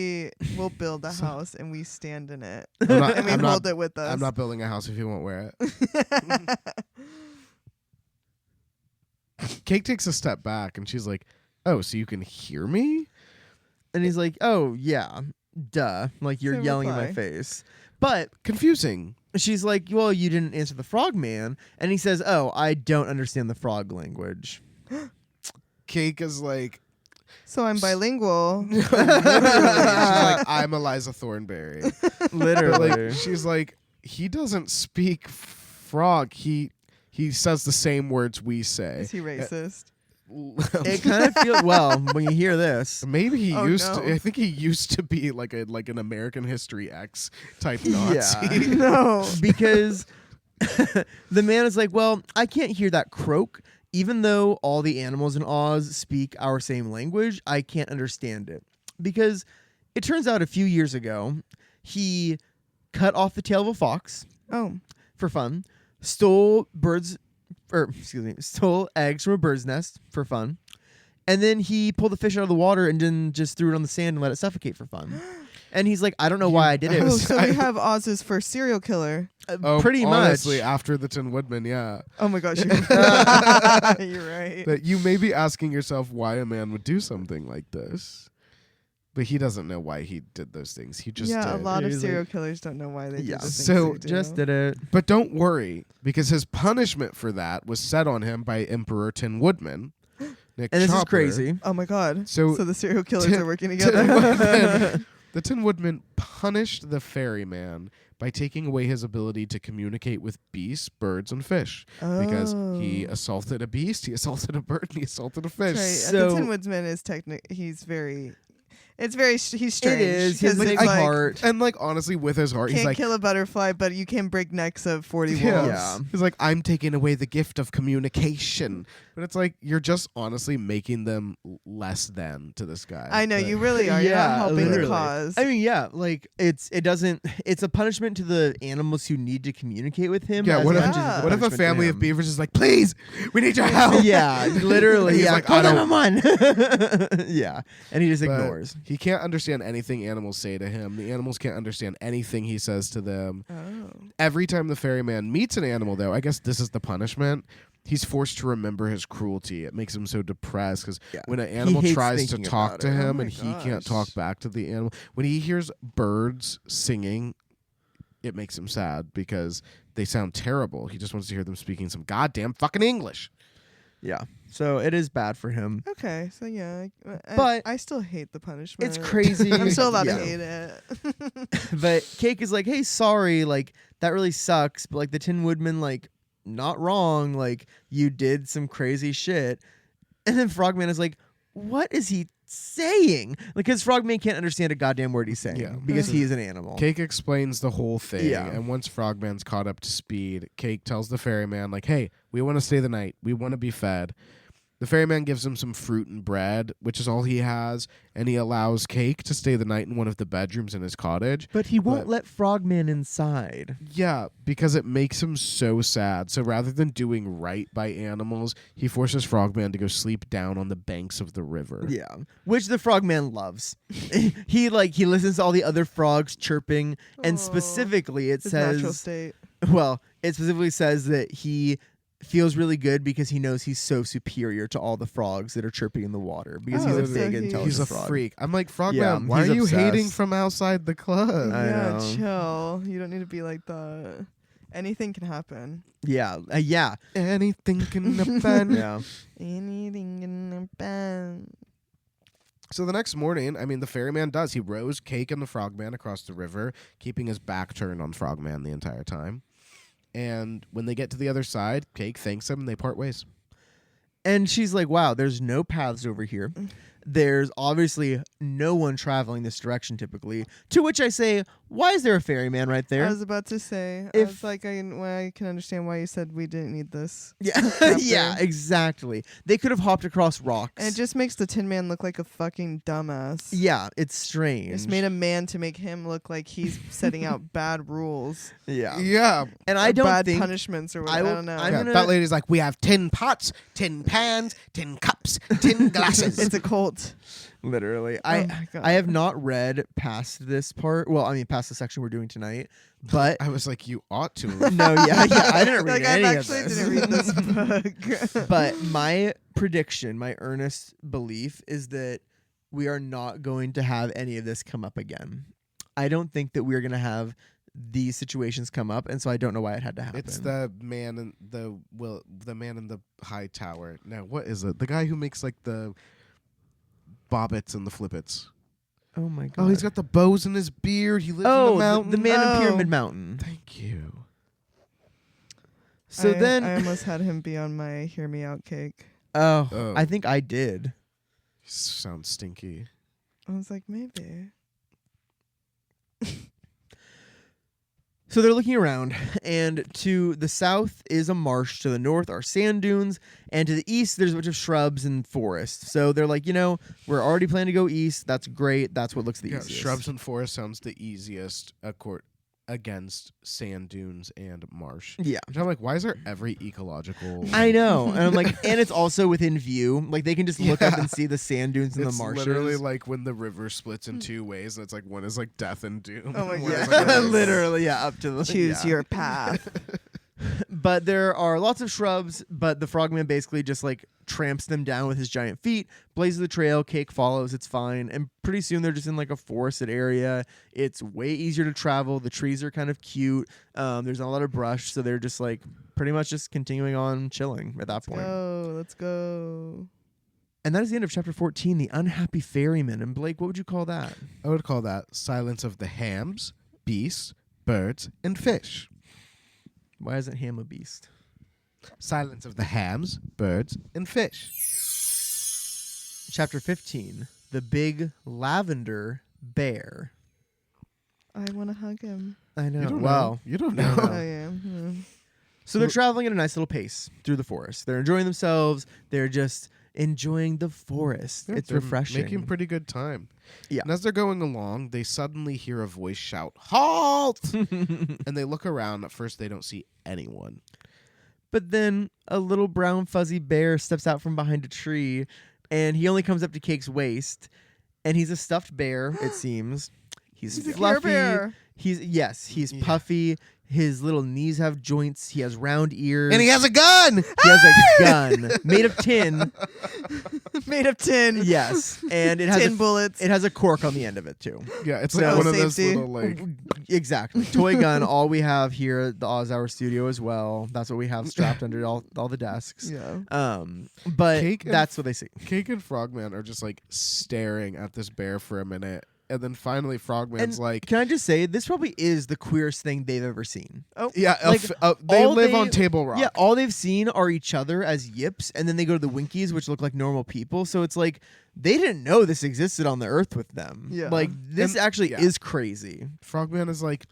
we'll build a house and we stand in it. I'm not, And we I'm hold not, it with us. I'm not building a house if you won't wear it. Cake takes a step back and she's like, "Oh, so you can hear me?" And he's like, oh, yeah, duh. Like, you're So yelling in my reply. face. But Confusing. she's like, well, you didn't answer the frogman. And he says, oh, I don't understand the frog language. Cake is like, So I'm bilingual. she's like, "I'm Eliza Thornberry." But Literally. like, she's like, he doesn't speak frog. He says the same words we say. Is he racist? It kind of feels, well, when you hear this. Maybe he Oh, used no. to. I think he used to be like an American History X type Nazi. Yeah. No. Because the man is like, well, I can't hear that croak. Even though all the animals in Oz speak our same language, I can't understand it. Because it turns out a few years ago, he cut off the tail of a fox Oh. for fun, stole eggs from a bird's nest for fun, and then he pulled the fish out of the water and then just threw it on the sand and let it suffocate for fun. And he's like, I don't know why I did it. Oh, so we have Oz's first serial killer. Pretty honestly, much. after the Tin Woodman, yeah. Oh my gosh. You're right. But you may be asking yourself why a man would do something like this. But he doesn't know why he did those things. He just yeah, did. a lot of He's serial like- killers don't know why they Yeah. do the things So, they do. Just did it. But don't worry, because his punishment for that was set on him by Emperor Tin Woodman. Nick And this is Chopper. crazy. Oh my god. So, So the serial killers Tin- are working Tin together. Woodman- the Tin Woodman punished the ferryman by taking away his ability to communicate with beasts, birds, and fish. Because he Oh. assaulted a beast, he assaulted a bird, and he assaulted a fish. That's right. So- The Tin Woodsman is he's very. It's very. He's strange. It is. He has a 'cause big it's like, heart. And like honestly, with his heart, he's Can't like, kill a butterfly, but you can break necks of 40 wolves. yeah. Yeah. He's like, I'm taking away the gift of communication. But it's like you're just honestly making them less than to this guy. I know But- you really are. You're Yeah, not helping literally. the cause. I mean, yeah, like it's a punishment to the animals who need to communicate with him. Yeah, as what if, much as it's a what if a punishment to family of him. beavers is like, please, we need your help. Yeah, literally. He's Yeah, like, call I don't- 911. Yeah, and he just But ignores. He can't understand anything animals say to him. The animals can't understand anything he says to them. Oh. Every time the ferryman meets an animal, though, I guess this is the punishment. He's forced to remember his cruelty. It makes him so depressed because Yeah. when an animal hates tries to thinking talk about to it. him Oh my and he can't gosh. talk back to the animal, when he hears birds singing, it makes him sad because they sound terrible. He just wants to hear them speaking some goddamn fucking English. Yeah, so it is bad for him. Okay, so yeah, But I still hate the punishment. It's crazy. I'm still allowed Yeah. to hate it. But Cake is like, hey, sorry, like that really sucks, but like the Tin Woodman, like not wrong, like you did some crazy shit. And then Frogman is like, what is he saying? Like his Frogman can't understand a goddamn word he's saying Yeah. because he's an animal. Cake explains the whole thing, Yeah. and once Frogman's caught up to speed, Cake tells the ferryman, like, hey, we want to stay the night. We want to be fed. The ferryman gives him some fruit and bread, which is all he has, and he allows Cake to stay the night in one of the bedrooms in his cottage. But he won't let Frogman inside. Yeah, because it makes him so sad. So rather than doing right by animals, he forces Frogman to go sleep down on the banks of the river. Yeah, which the Frogman loves. he listens to all the other frogs chirping, and specifically it His natural says, state. well, it specifically says that he feels really good because he knows he's so superior to all the frogs that are chirping in the water because he's a so big he- intelligent He's a frog. freak. I'm like, Frogman, Yeah, why are he's you obsessed. hating from outside the club? I Yeah, know. chill. You don't need to be like that. Anything can happen. Yeah, Anything can happen. yeah. Anything can happen. So the next morning, the ferryman does. He rows Cake and the Frogman across the river, keeping his back turned on Frogman the entire time. And when they get to the other side, Cake thanks him and they part ways. And she's like, wow, there's no paths over here. There's obviously no one traveling this direction typically. To which I say, why is there a ferryman right there? I was about to say. I If- was like, I can understand why you said we didn't need this. Yeah, yeah, exactly. They could have hopped across rocks. And it just makes the Tin Man look like a fucking dumbass. yeah, it's strange. It's made a man to make him look like he's setting out bad rules. Yeah. Yeah. And or I don't bad think punishments or I whatever. I, will- don't know. I'm Yeah, gonna- that lady's like, we have 10 pots, 10 pans, 10 cups, 10 glasses. It's a cult. literally. Oh my God. I have not read past this part. Well, past the section we're doing tonight. But I was like, you ought to. no, yeah, I didn't read Like, any I of actually this. didn't read this book. But my prediction, my earnest belief is that we are not going to have any of this come up again. I don't think that we're going to have these situations come up, and so I don't know why it had to happen. It's the man in the man in the high tower. Now, what is it? The guy who makes like the bobbits and the flippets. Oh my god. Oh, he's got the bows in his beard. He lives in the mountain. the man Oh. in Pyramid Mountain. Thank you. So I then almost had him be on my Hear Me Out cake. Oh. I think I did. Sounds stinky. I was like, maybe. So they're looking around, and to the south is a marsh, to the north are sand dunes, and to the east there's a bunch of shrubs and forests. So they're like, we're already planning to go east. That's great. That's what looks the Yeah, easiest. shrubs and forest sounds the easiest against sand dunes and marsh. Yeah. Which I'm like, why is there every ecological? I know. And I'm like, and it's also within view. Like they can just look up Yeah. and see the sand dunes and It's the marshes. literally like when the river splits in two ways, and it's like one is like death and doom. Oh my and one God. is, like, yeah, nice. literally, yeah, up to the Choose yeah. your path. But there are lots of shrubs, but the frogman basically just like tramps them down with his giant feet, blazes the trail, Cake follows, it's fine. And pretty soon they're just in like a forested area. It's way easier to travel. The trees are kind of cute. There's not a lot of brush, so they're just like pretty much just continuing on chilling at that point. Let's go. And that is the end of chapter 14, The Unhappy Ferryman. And Blake, what would you call that? I would call that silence of the hams, beasts, birds, and fish. Why isn't Ham a beast? Silence of the hams, birds, and fish. Chapter 15, The Big Lavender Bear. I want to hug him. I know. You don't Wow. know. You don't I know. know. I am. So they're traveling at a nice little pace through the forest. They're enjoying themselves. They're just enjoying the forest. Yeah, It's they're refreshing. Making pretty good time. Yeah. And as they're going along, they suddenly hear a voice shout, "Halt!" And they look around. At first, they don't see anyone. But then a little brown fuzzy bear steps out from behind a tree, and he only comes up to Cake's waist. And he's a stuffed bear, it seems. He's He's a Care fluffy. Bear. He's Yeah. puffy. His little knees have joints. He has round ears. And he has a gun! He has a gun made of tin. Made of tin. Yes, and it has Tin a, bullets. it has a cork on the end of it too. Yeah, it's So- like one of those Safety. little, like... Exactly, toy gun. All we have here at the Oz Hour studio as well. That's what we have strapped under all the desks. Yeah. But Cake and- that's what they see. Cake and Frogman are just, like, staring at this bear for a minute. And then finally Frogman's And like... Can I just say this probably is the queerest thing they've ever seen? Yeah, like, they all live they- on Table Rock. Yeah, all they've seen are each other as yips, and then they go to the Winkies, which look like normal people. So it's like they didn't know this existed on the Earth with them. Yeah. Like this And- actually yeah. is crazy. Frogman is like,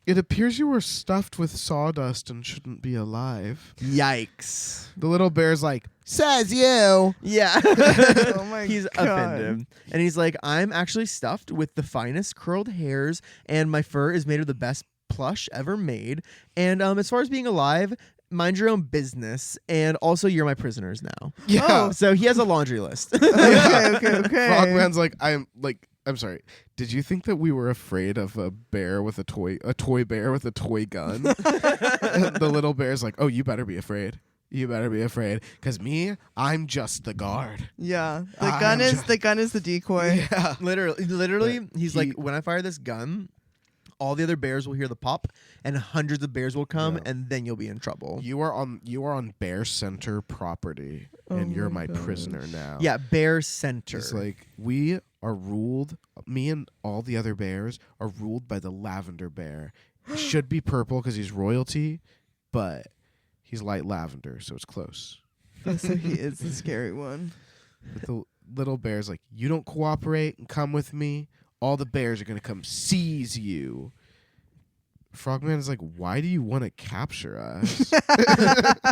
"It appears you were stuffed with sawdust and shouldn't be alive." Yikes. The little bear's like, Says you. Yeah. Oh my He's God. offended. And he's like, I'm actually stuffed with the finest curled hairs, and my fur is made of the best plush ever made. And as far as being alive, mind your own business. And also, you're my prisoners now. Yeah. Oh. So he has a laundry list. Okay. Frogman's like, I'm sorry. Did you think that we were afraid of a bear with a toy bear with a toy gun? The little bear's like, oh, you better be afraid. You better be afraid, because I'm just the guard. Yeah. The gun is the decoy. Yeah. Literally, he's he- like, when I fire this gun, all the other bears will hear the pop, and hundreds of bears will come, Yeah. and then you'll be in trouble. You are on Bear Center property, and Oh you're my my gosh. prisoner now. Yeah, bear center. It's like we are ruled. Me and all the other bears are ruled by the lavender bear. He should be purple because he's royalty, but he's light lavender, so it's close. So he is the scary one. But the little bear's like, you don't cooperate and come with me, all the bears are gonna come seize you. Frogman is like, why do you want to capture us?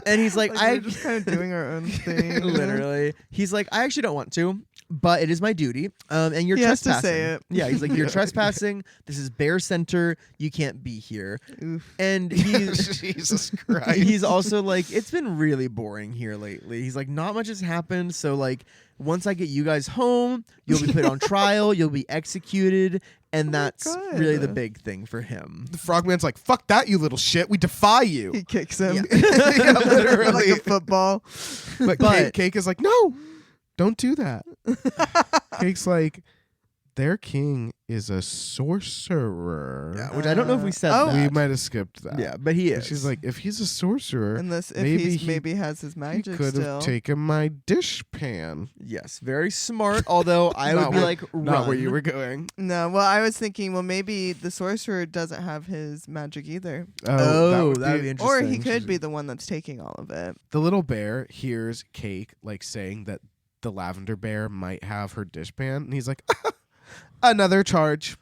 And he's like, We're just kind of doing our own thing. literally, he's like, I actually don't want to, but it is my duty. And you're He has trespassing. to say it. Yeah, he's like, you're trespassing. This is bear center. You can't be here. Oof. And he's Jesus Christ. he's also like, it's been really boring here lately. He's like, not much has happened. So like, once I get you guys home, you'll be put on trial. You'll be executed. And that's God. really the big thing for him. The Frogman's like, fuck that, you little shit. We defy you. He kicks him. Yeah, literally. Like a football. But Cake is like, no, don't do that. Cake's like, their king is a sorcerer. Yeah, which I don't know if we said Oh. that. We might have skipped that. Yeah, but he And is. she's like, if he's a sorcerer, Unless if Maybe he he- maybe has his he magic could still. have taken my dishpan. yes, very smart. Although I would Not be where- like, run. Not where you were going. No, well, I was thinking, well, maybe the sorcerer doesn't have his magic either. Oh, would that would be Or interesting. he could be the one that's taking all of it. The little bear hears Cake like saying that the lavender bear might have her dishpan, and he's like, another charge.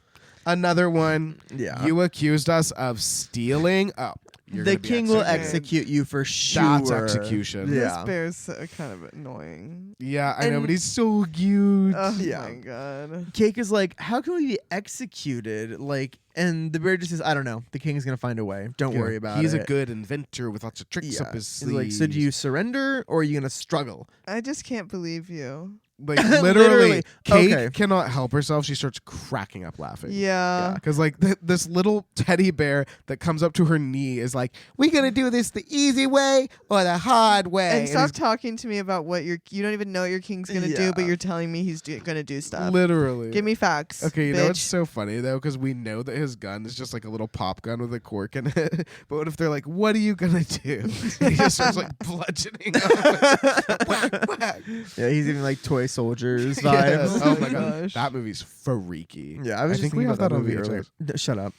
Another one. Yeah. You accused us of stealing. Oh, you're The gonna be king will executed. execute you for sure. That's execution. Yeah. This bear's kind of annoying. Yeah, I know, And- but he's so cute. Oh Yeah. my god. Cake is like, how can we be executed? Like, and the bear just says, I don't know. The king's gonna find a way. Don't Yeah, worry about he's it. a good inventor with lots of tricks up his He's sleeve. like, so do you surrender or are you gonna struggle? I just can't believe you. Like Literally. literally, Cake Okay. cannot help herself. She starts cracking up laughing. Yeah. Because like this little teddy bear that comes up to her knee is like, we gonna do this the easy way or the hard way. And stop talking to me about what you don't even know what your king's gonna do, but Yeah. you're telling me he's gonna do stuff. Literally. Give me facts. Okay, you bitch. know it's so funny though, because we know that his gun is just like a little pop gun with a cork in it. But what if they're like, "What are you gonna do?" And he just starts like bludgeoning them. Whack, whack. Yeah, he's even like toy soldiers vibes. Yes. Oh Oh my my god, gosh. that movie's freaky. Yeah, I was I just think we thinking have about that on movie VHS. earlier. Shut up.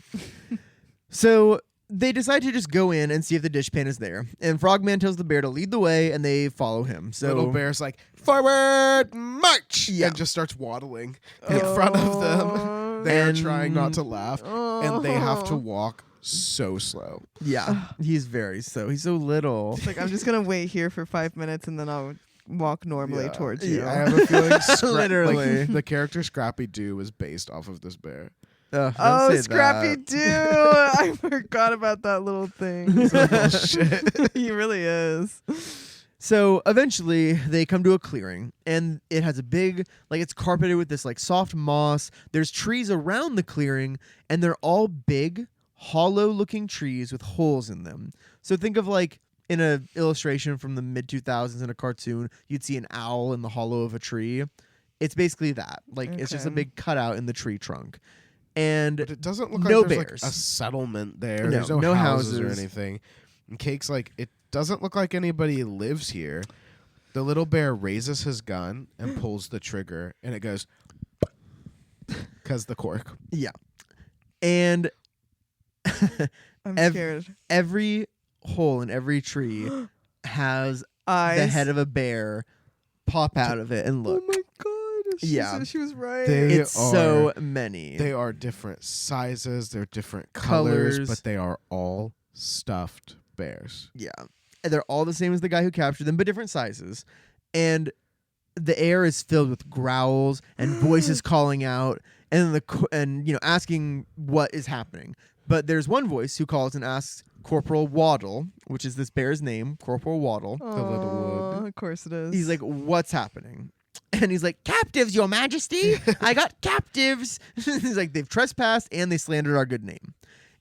So they decide to just go in and see if the dishpan is there. And Frogman tells the bear to lead the way, and they follow him. So Little bear's like, "Forward, march!" Yeah. and just starts waddling in front of them. Oh. They're And- trying not to laugh, and they have to Oh. walk so slow. Yeah, he's he's so little. It's like I'm just gonna wait here for 5 minutes and then I'll walk normally Yeah. towards you. I have a feeling Literally. like, the character Scrappy Doo was based off of this bear. Don't Oh, say Scrappy that. Doo! I forgot about that little thing. Shit. He really is. So eventually they come to a clearing, and it has a big, like, it's carpeted with this like soft moss. There's trees around the clearing, and they're all big, hollow-looking trees with holes in them. So think of like in a illustration from the mid 2000s in a cartoon, you'd see an owl in the hollow of a tree. It's basically that. Like it's just a Okay. big cutout in the tree trunk, and But it doesn't look No like there's bears. like a settlement there. No, There's no, no houses or houses. anything. And Cake's like, it doesn't look like anybody lives here. The little bear raises his gun and pulls the trigger, and it goes because the cork. yeah, and I'm Ev- scared. every hole in every tree has Eyes. the head of a bear pop out of it and look. Oh my god. She Yeah. said she was right. They It's so are- many. They are different sizes. They're different colors, Colors. but they are all stuffed bears. Yeah. and they're all the same as the guy who captured them, but different sizes. And the air is filled with growls and voices calling out, and asking what is happening. But there's one voice who calls and asks Corporal Waddle, which is this bear's name, Corporal Waddle. The little wood. Of course it is. He's like, "What's happening?" And he's like, "Captives, Your Majesty! I got captives!" He's like, "They've trespassed and they slandered our good name."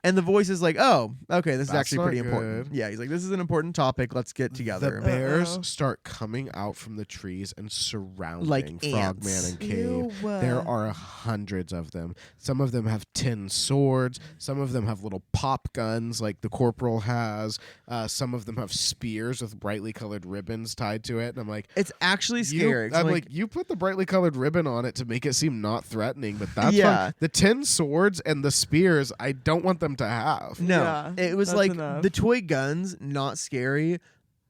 And the voice is like, "Oh, okay, this is That's actually not pretty important." good. Yeah, he's like, "This is an important topic. Let's get together." The bears Uh-oh. start coming out from the trees and surrounding Like Frogman ants. and Cave. Ew. There are hundreds of them. Some of them have tin swords. Some of them have little pop guns like the corporal has. Some of them have spears with brightly colored ribbons tied to it. And I'm like, It's actually scary. I'm like, you put the brightly colored ribbon on it to make it seem not threatening, but that's Yeah. fine. The tin swords and the spears, I don't want them to have. No, Yeah, it was that's like enough. the toy guns, not scary.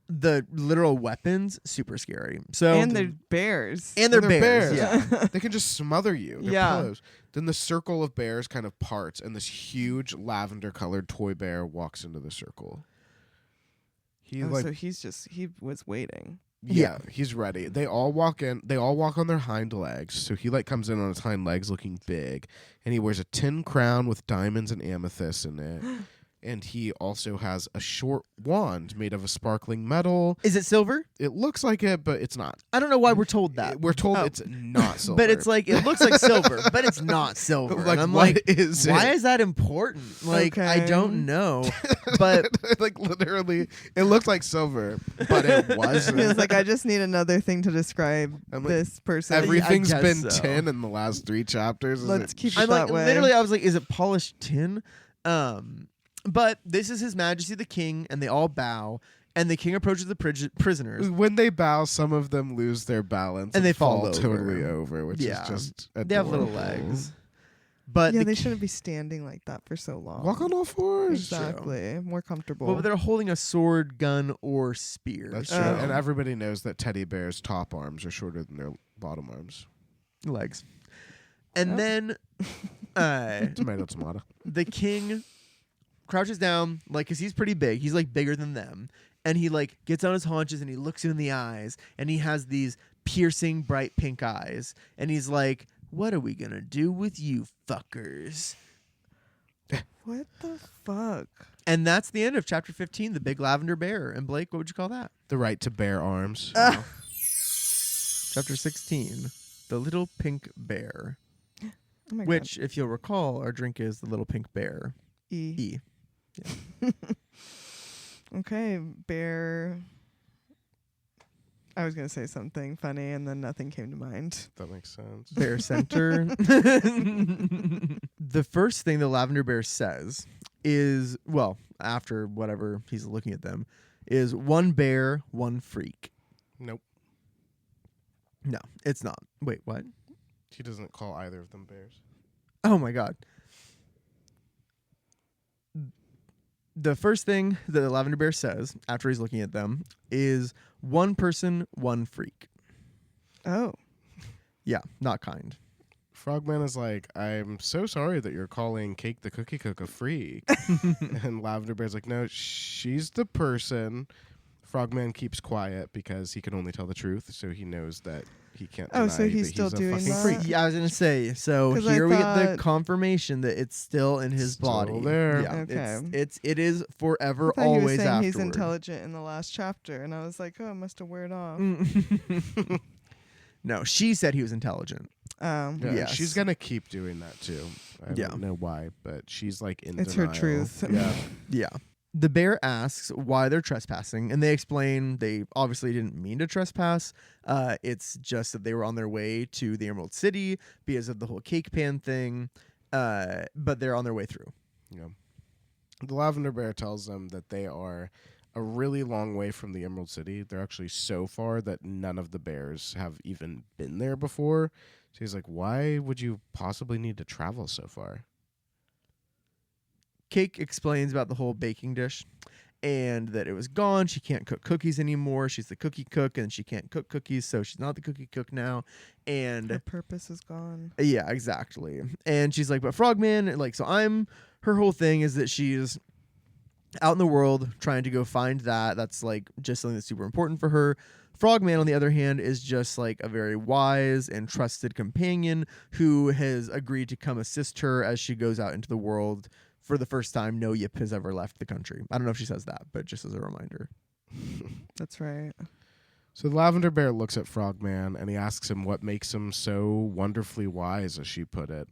The literal weapons, super scary. So and they're bears. and they're They're bears. bears. Yeah. They can just smother you. They're Yeah. pillows. Then the circle of bears kind of parts, and this huge lavender-colored toy bear walks into the circle. He So he was waiting. yeah, he's ready. They all walk in. They all walk on their hind legs. So he comes in on his hind legs, looking big, and he wears a tin crown with diamonds and amethysts in it. And he also has a short wand made of a sparkling metal. Is it silver? It looks like it, but it's not. I don't know why we're told that. We're told Oh. it's not silver. But it's like it looks like silver, but it's not silver. Like, and I'm what like, is why it? is that important? Like, I Okay. don't know. But like literally, it looked like silver, but it He wasn't. was like, I just need another thing to describe I'm like, this person. Everything's guess been so. tin in the last 3 chapters. Is Let's it keep it I'm like, that way. literally, I was like, is it polished tin? But this is His Majesty the King, and they all bow. And the king approaches the prisoners. When they bow, some of them lose their balance And they fall over. totally over, which Yeah. is just They have little adorable. legs. But yeah, the they shouldn't be standing like that for so long. Walk on all fours. Exactly. More comfortable. Well, they're holding a sword, gun, or spear. That's true. Oh. And everybody knows that teddy bears' top arms are shorter than their bottom arms. Legs. And Oh. then Tomato, tomato. the king crouches down, like, because he's pretty big. He's, like, bigger than them. And he, like, gets on his haunches and he looks you in the eyes. And he has these piercing, bright pink eyes. And he's like, "What are we going to do with you fuckers?" what the fuck? And that's the end of chapter 15, The Big Lavender Bear. And Blake, what would you call that? The right to bear arms. Chapter 16, The Little Pink Bear. Oh my Which, if you'll recall, our drink is The Little Pink Bear. God. E. E. Okay, bear. I was gonna say something funny, and then nothing came to mind. That makes sense. Bear Center. The first thing the Lavender Bear says is, well, after whatever he's looking at them, is one bear, one freak. Nope. No, it's not. Wait, what? He doesn't call either of them bears. Oh my God. The first thing that the Lavender Bear says after he's looking at them is one person, one freak. Oh, Yeah, not kind. Frogman is like, "I'm so sorry that you're calling Cake the Cookie Cook a freak." And Lavender Bear's like, "No, she's the person." Frogman keeps quiet because he can only tell the truth, so he knows that he can't Oh, deny so he's that still he's a doing fucking that? freak. Yeah, I was gonna say. So 'Cause I here we get the thought- confirmation that it's still in his Still body. there. Yeah, Okay. it is forever, I thought he was always saying afterward. he's intelligent in the last chapter, and I was like, oh, I must have weared off. No, she said he was intelligent. Yeah, Yes. she's gonna keep doing that too. I Yeah. don't know why, but she's like in It's her denial. truth. Yeah. Yeah. The bear asks why they're trespassing, and they explain they obviously didn't mean to trespass. It's just that they were on their way to the Emerald City because of the whole cake pan thing, but they're on their way through. Yeah. The Lavender Bear tells them that they are a really long way from the Emerald City. They're actually so far that none of the bears have even been there before. So he's like, "Why would you possibly need to travel so far?" Cake explains about the whole baking dish and that it was gone. She can't cook cookies anymore. She's the cookie cook and she can't cook cookies, so she's not the cookie cook now. And Her purpose is gone. yeah, exactly. And she's like, but Frogman, like, so her whole thing is that she's out in the world trying to go find that. That's like just something that's super important for her. Frogman, on the other hand, is just like a very wise and trusted companion who has agreed to come assist her as she goes out into the world for the first time. No Yip has ever left the country. I don't know if she says that, but just as a reminder. That's right. So the Lavender Bear looks at Frogman and he asks him what makes him so wonderfully wise, as she put it.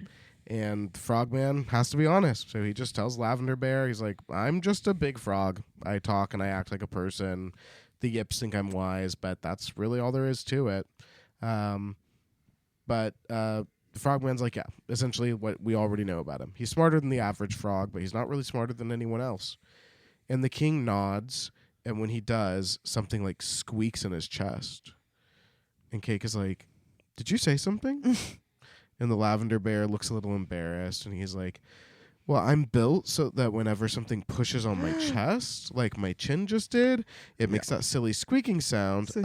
And Frogman has to be honest. So he just tells Lavender Bear, he's like, I'm just a big frog. I talk and I act like a person. The Yips think I'm wise, but that's really all there is to it. But the Frogman's like, yeah, essentially what we already know about him. He's smarter than the average frog, but he's not really smarter than anyone else. And the king nods, and when he does, something like squeaks in his chest. And Cake is like, did you say something? And the Lavender Bear looks a little embarrassed, and he's like, well, I'm built so that whenever something pushes on my chest, like my chin just did, it makes that silly squeaking sound. So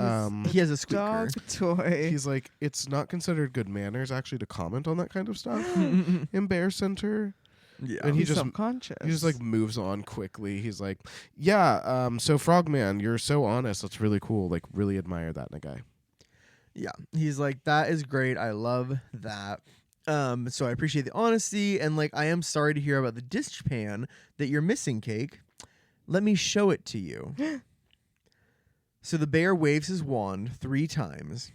He has a squeaker. dog toy. He's like, it's not considered good manners actually to comment on that kind of stuff in Bear Center. Yeah. And he He's just self-conscious. he just like moves on quickly. He's like, yeah, so Frogman, you're so honest. That's really cool. Like, really admire that in a guy. Yeah. He's like, that is great. I love that. So I appreciate the honesty, and like I am sorry to hear about the dishpan that you're missing, Cake. Let me show it to you. So the bear waves his wand 3 times,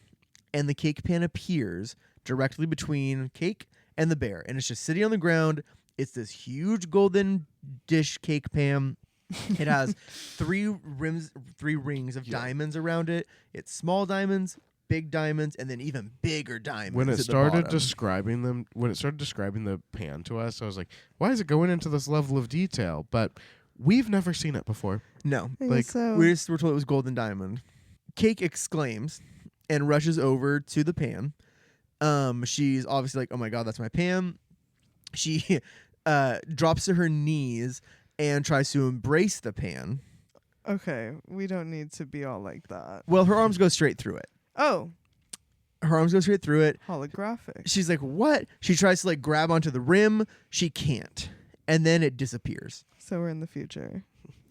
and the cake pan appears directly between Cake and the bear, and it's just sitting on the ground. It's this huge golden dish cake pan. It has 3 rings of diamonds around it. It's small diamonds, big diamonds, and then even bigger diamonds. When it at the started bottom. describing the pan to us, I was like, why is it going into this level of detail? But we've never seen it before. No, I like guess so. we just were told it was golden diamond. Cake exclaims and rushes over to the pan. She's obviously like, "Oh my god, that's my pan." She drops to her knees and tries to embrace the pan. Okay, we don't need to be all like that. Well, her arms go straight through it. Oh, Her arms go straight through it. holographic. She's like, "What?" She tries to like grab onto the rim. She can't, and then it disappears. So we're in the future.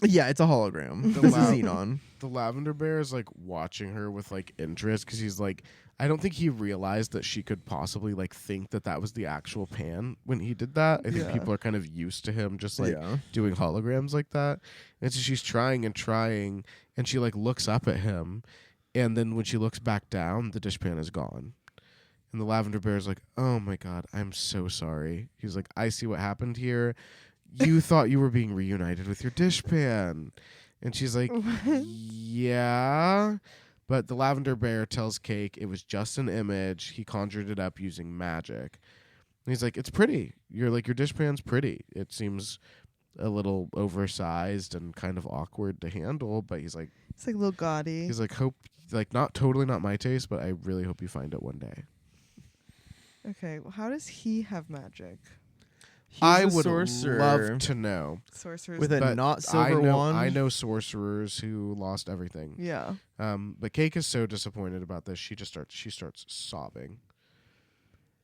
Yeah, it's a hologram. The This is loud- Xenon. The Lavender Bear is like watching her with like interest because he's like, I don't think he realized that she could possibly like think that that was the actual pan when he did that. I think Yeah. people are kind of used to him just like Yeah. doing holograms like that. And so she's trying and trying, and she like looks up at him, and then when she looks back down, the dishpan is gone. And the Lavender Bear is like, oh my god, I'm so sorry. He's like, I see what happened here. You thought you were being reunited with your dishpan. And she's like, yeah. But the Lavender Bear tells Cake it was just an image. He conjured it up using magic. And he's like, it's pretty. You're like, your dishpan's pretty. It seems a little oversized and kind of awkward to handle, but he's like, It's like a little gaudy. hope, like, not my taste, but I really hope you find it one day. Okay, well, how does he have magic? He's I a would sorcerer love to know. Sorcerers. with a But not silver wand. I know sorcerers who lost everything. Yeah. But Cake is so disappointed about this. She starts sobbing.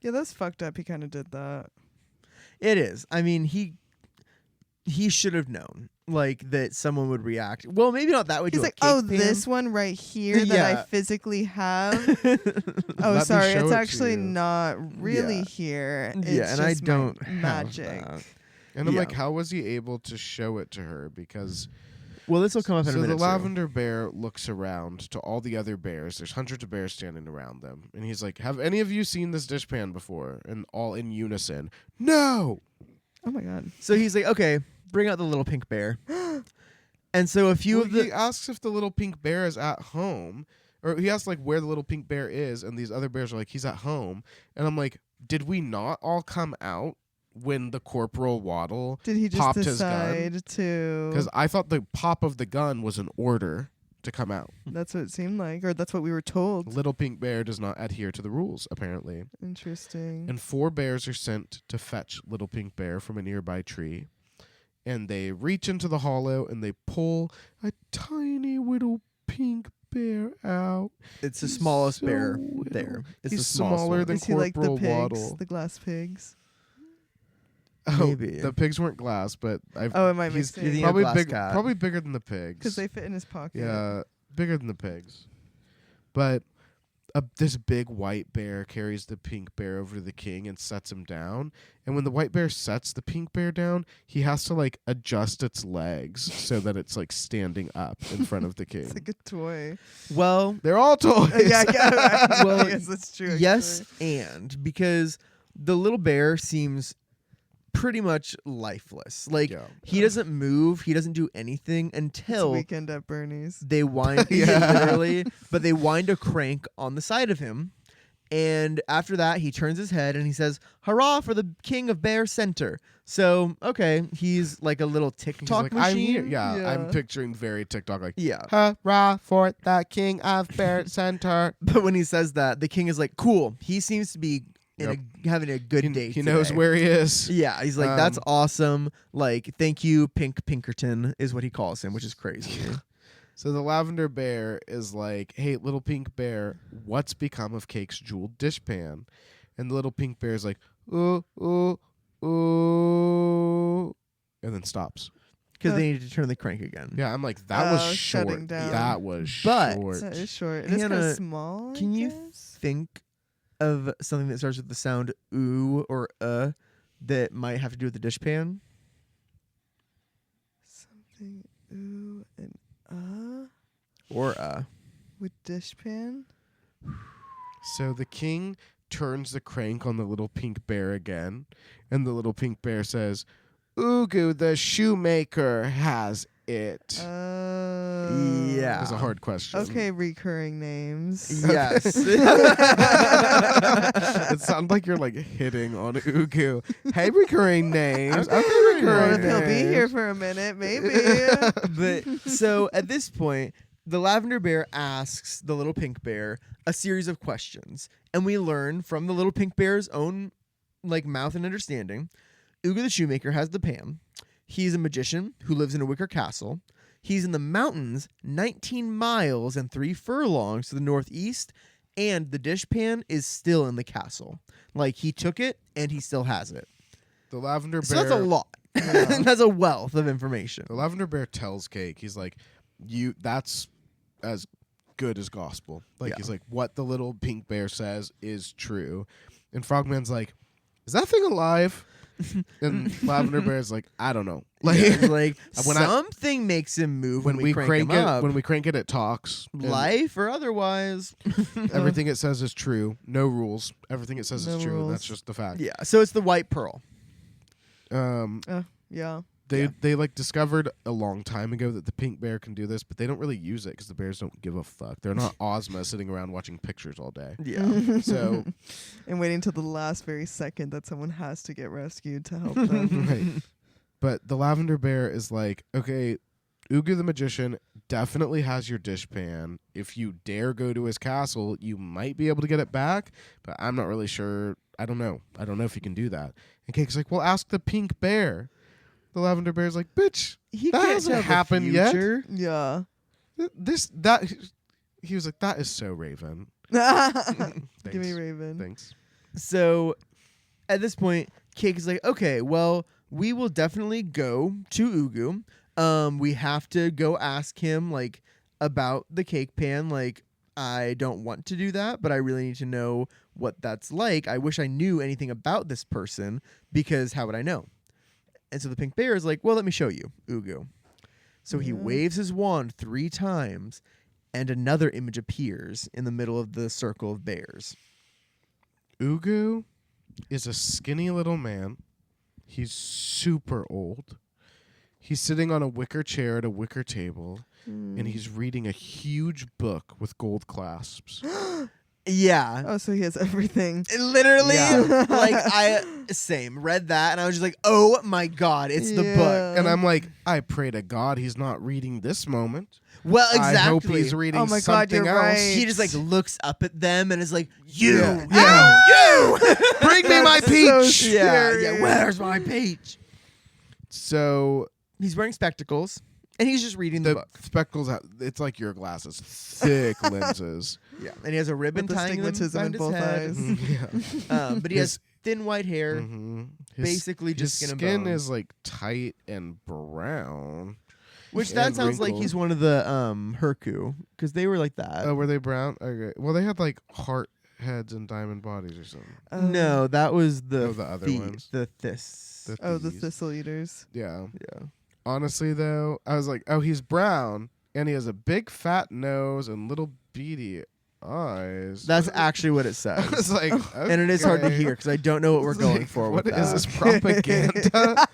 Yeah, that's fucked up. He kind of did that. It is. I mean, he should have known like that someone would react. Well, maybe not that way. He's to like, a cake oh, pan. this one right here that I Yeah. physically have. Oh, Let me sorry, show it's it to actually you. not really Yeah. here. It's Yeah, and I just my don't have magic. that. And I'm Yeah. like, how was he able to show it to her? Because Well, this will come up in a so minute. the too. Lavender Bear looks around to all the other bears. There's hundreds of bears standing around them. And he's like, have any of you seen this dishpan before? And all in unison, no! Oh my god. So he's like, okay, bring out the little pink bear. And so a few Well, of the he asks if the little pink bear is at home. Or he asks like where the little pink bear is. And these other bears are like, he's at home. And I'm like, did we not all come out when the Corporal Waddle Did he just popped his gun? decide to? Because I thought the pop of the gun was an order to come out. That's what it seemed like, or that's what we were told. Little Pink Bear does not adhere to the rules, apparently. Interesting. And 4 bears are sent to fetch Little Pink Bear from a nearby tree. And they reach into the hollow and they pull a tiny little pink bear out. it's the He's smallest so bear little. there. It's He's the smallest smaller one. than Is he like the Corporal pigs, Waddle. the glass pigs? Maybe. The pigs weren't glass, but it might make he's sense. You think probably glass big, cat. probably bigger than the pigs. Because they fit in his pocket. Yeah, bigger than the pigs. But this big white bear carries the pink bear over to the king and sets him down. And when the white bear sets the pink bear down, he has to like adjust its legs so that it's like standing up in front of the king. It's like a toy. Well, They're all toys. Well, yes, that's true. yes, actually. and because the little bear seems pretty much lifeless. Like Yeah. he doesn't move, he doesn't do anything It's until Weekend at Bernie's. they wind Yeah. literally, but they wind a crank on the side of him. And after that, he turns his head and he says, "Hurrah for the king of Bear Center." So, okay, he's like a little He's TikTok like, I'm machine. here. Yeah, I'm Yeah. picturing very TikTok like, Yeah. hurrah for the king of Bear Center. But when he says that, the king is like, "Cool." He seems to be having a good day. He knows today. where he is. Yeah, he's like, "That's Um, awesome." Like, "Thank you, Pink Pinkerton," is what he calls him, which is crazy. So the lavender bear is like, hey, little pink bear, what's become of Cake's jeweled dishpan? And the little pink bear is like, ooh, ooh, ooh, and then stops. Because they need to turn the crank again. Yeah, I'm like, that was shutting short. down. That was But- short. That is short. It is kind Hannah, of small. can I you guess. think of something that starts with the sound "oo" or that might have to do with the dishpan? Something ooh and Or with dishpan? So the king turns the crank on the little pink bear again, and the little pink bear says, Ugu the shoemaker has it. Yeah. It's a hard question. Okay, recurring names. Yes. It sounds like you're like hitting on Ugu. Hey, recurring names. Okay, Well, recurring if he'll be names. here for a minute, maybe. But so at this point, the lavender bear asks the little pink bear a series of questions, and we learn from the little pink bear's own like mouth and understanding. Uga the shoemaker has the pan. He's a magician who lives in a wicker castle. He's in the mountains 19 miles and 3 furlongs to the northeast, and the dishpan is still in the castle. Like, he took it, and he still has it. The lavender bear. So that's a lot. That's a wealth of information. The lavender bear tells Cake, he's like, that's as good as gospel. Like, Yeah. he's like, what the little pink bear says is true. And Frogman's like, is that thing alive? And Lavender Bear's like, I don't know. Like, Yeah, like when I- something makes him move when we crank him it, up. when we crank it, it talks. And Life or otherwise. everything it says is true. No rules. Everything it says No is true. And rules. that's just the fact. Yeah. So it's the white pearl. Yeah. They like discovered a long time ago that the pink bear can do this, but they don't really use it because the bears don't give a fuck. They're not Ozma sitting around watching pictures all day. Yeah. So And waiting till the last very second that someone has to get rescued to help them. right. But the lavender bear is like, okay, Ugu the magician definitely has your dishpan. If you dare go to his castle, you might be able to get it back, but I'm not really sure. I don't know. I don't know if you can do that. And Cake's like, well, ask the pink bear. The lavender bear's like, bitch, He That can't hasn't tell the happened yet. future. Yeah. that. He was like, that is so Raven. Give Thanks. me Raven. Thanks. So at this point, Cake is like, okay, well, we will definitely go to Ugu. We have to go ask him like about the cake pan. Like, I don't want to do that, but I really need to know what that's like. I wish I knew anything about this person because how would I know? And so the pink bear is like, well, let me show you, Ugu. So he Yeah. waves his wand 3 times, and another image appears in the middle of the circle of bears. Ugu is a skinny little man. He's super old. He's sitting on a wicker chair at a wicker table, and he's reading a huge book with gold clasps. Yeah. Oh, so he has everything. Literally, Yeah. like read that, and I was just like, oh my god, it's the book. And I'm like, I pray to God he's not reading this moment. Well, exactly. I hope he's reading Oh my God, something you're else. right. He just like looks up at them and is like, you, Yeah. you. Bring me my That's so peach. Yeah, serious. where's my peach? So He's wearing spectacles, And he's just reading the book. Spectacles, it's like your glasses, thick lenses. Yeah, and he has a ribbon With the tying them stigmatism around in his both head. eyes. Yeah. But he has thin white hair, basically his just skin and skin bones. is like tight and brown. Which that and sounds like wrinkled. he's one of the Herku, because they were like that. Oh, were they brown? Okay. Well, they had like heart heads and diamond bodies or something. No, that was the the other ones. the This. The These. thistle eaters. Yeah. Yeah. Honestly, though, I was like, oh, he's brown, and he has a big fat nose and little beady eyes. That's actually what it I was says. like, And it is hard to okay. hear because I don't know what we're It's going like, for what with is that. this propaganda?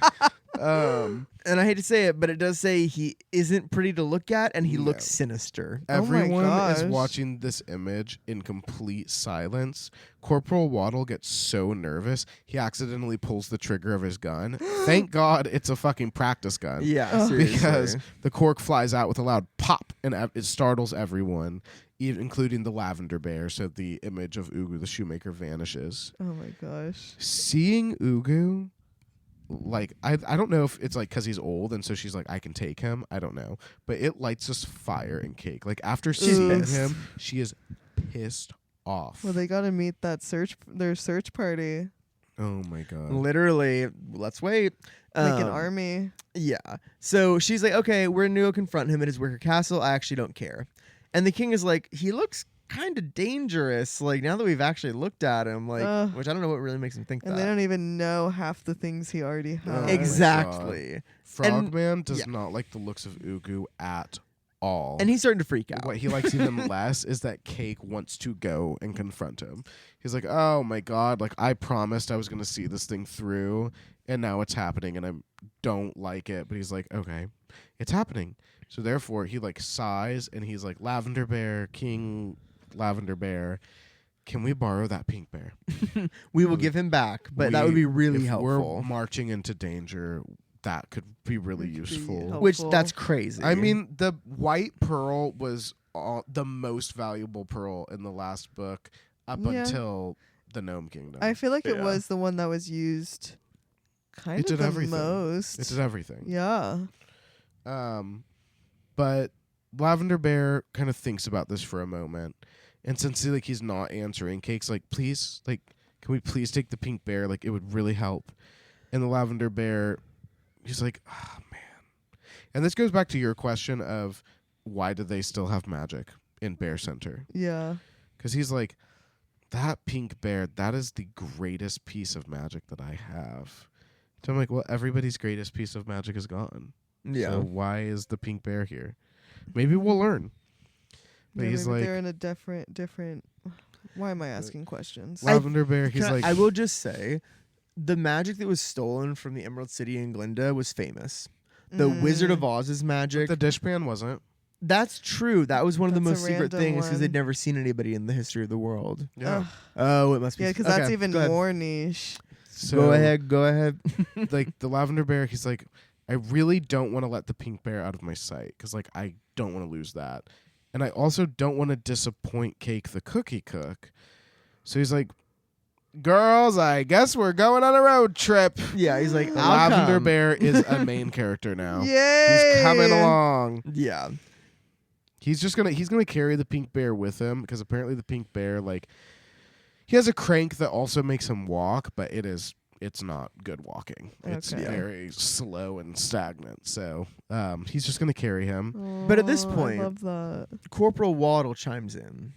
And I hate to say it, but it does say he isn't pretty to look at, and he No. looks sinister. Oh my Everyone is gosh. watching this image in complete silence. Corporal Waddle gets so nervous, he accidentally pulls the trigger of his gun. Thank God it's a fucking practice gun. Yeah, seriously. Because the cork flies out with a loud pop, and it startles everyone, including the lavender bear, so the image of Ugu the shoemaker vanishes. Oh my gosh. Seeing Ugu, like, I don't know if it's like because he's old and so she's like, I can take him. I don't know. But it lights us fire and cake. Like, after seeing pissed. him, she is pissed off. Well, they got to meet their search party, Oh my God. Literally, let's wait. like an Um, army. Yeah. So she's like, okay, we're going to go confront him at his wicker castle. I actually don't care. And the king is like, he looks kind of dangerous. Like, now that we've actually looked at him, like, Ugh. which I don't know what really makes him think And that. they don't even know half the things he already Oh has. my Exactly. Frogman does yeah. not like the looks of Ugu at all. And he's starting to freak out. What he likes even less is that Cake wants to go and confront him. He's like, oh my God, like, I promised I was going to see this thing through, and now it's happening, and I don't like it. But he's like, okay, it's happening. So therefore, he like sighs, and he's like, Lavender Bear, King Lavender Bear, can we borrow that pink bear? We will give him back, but that would be really if helpful. we're marching into danger, that could be really It could be useful. helpful. Which, that's crazy. I mean, the white pearl was the most valuable pearl in the last book up Yeah. until the Gnome Kingdom. I feel like it Yeah. was the one that was used kind It of did the everything. most. It did everything. Yeah. But Lavender Bear kind of thinks about this for a moment, and since he's not answering, Cake's like, please, like, can we please take the pink bear? Like, it would really help. And the Lavender Bear, he's like, oh man. And this goes back to your question of why do they still have magic in Bear Center? Yeah. Because he's like, that pink bear, that is the greatest piece of magic that I have. So I'm like, well, everybody's greatest piece of magic is gone. yeah. So why is the pink bear here? Maybe we'll learn. But Yeah, he's maybe like, they're in a different. Why am I asking questions? Lavender Bear, he's like, I will just say, the magic that was stolen from the Emerald City in Glinda was famous. The Wizard of Oz's magic. the dishpan wasn't. That's true. That was one of the That's most a secret random things because one. they'd never seen anybody in the history of the world. Yeah. Ugh. Oh, it must be. Yeah, because okay, that's even go ahead. more niche. So Go ahead. Go ahead. like the Lavender Bear, he's like, I really don't want to let the pink bear out of my sight because like I don't want to lose that, and I also don't want to disappoint Cake the cookie cook. So he's like, girls, I guess we're going on a road trip. Yeah, he's like, The I'll Lavender come. Bear is a main character now. Yay! He's coming along. Yeah. He's gonna carry the pink bear with him because apparently the pink bear, like, he has a crank that also makes him walk, but it's not good walking. It's Okay. very slow and stagnant. So he's just gonna carry him. But at this Oh, point- I love that. Corporal Waddle chimes in.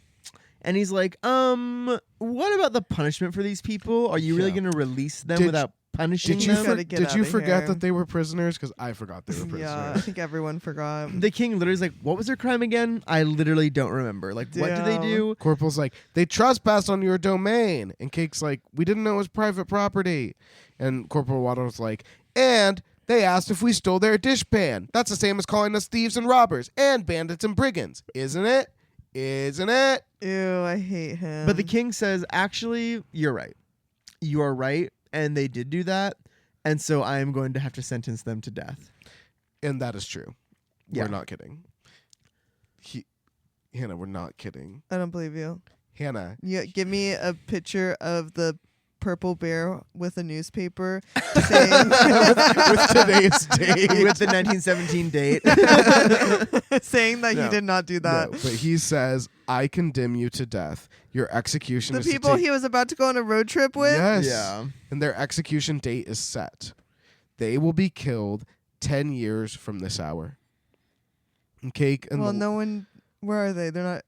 And he's like, what about the punishment for these people? Are you really Yeah. going to release them Did- without punishing Did you them? gotta get did you outta forget here. that they were prisoners? Because I forgot they were Yeah, I prisoners. think everyone forgot. The king literally is like, what was their crime again? I literally don't remember. Like, what did they Damn. do? Corporal's like, they trespassed on your domain, and Cake's like, we didn't know it was private property, and Corporal Waddle's like, and they asked if we stole their dishpan. That's the same as calling us thieves and robbers and bandits and brigands, isn't it? Isn't it? Ew, I hate him. But the king says, actually, you're right. You are right. And they did do that. And so I am going to have to sentence them to death. And that is true. Yeah. We're not kidding. Hannah, we're not kidding. I don't believe you. Hannah, Yeah, give me a picture of the purple bear with a newspaper saying, with today's date. With the 1917 date. saying that No. he did not do that. No, but he says, I condemn you to death. Your execution The is to people take- he was about to go on a road trip with? Yes. Yeah. And their execution date is set. They will be killed 10 years from this hour. And Cake and Well, no one. Where are they? They're not.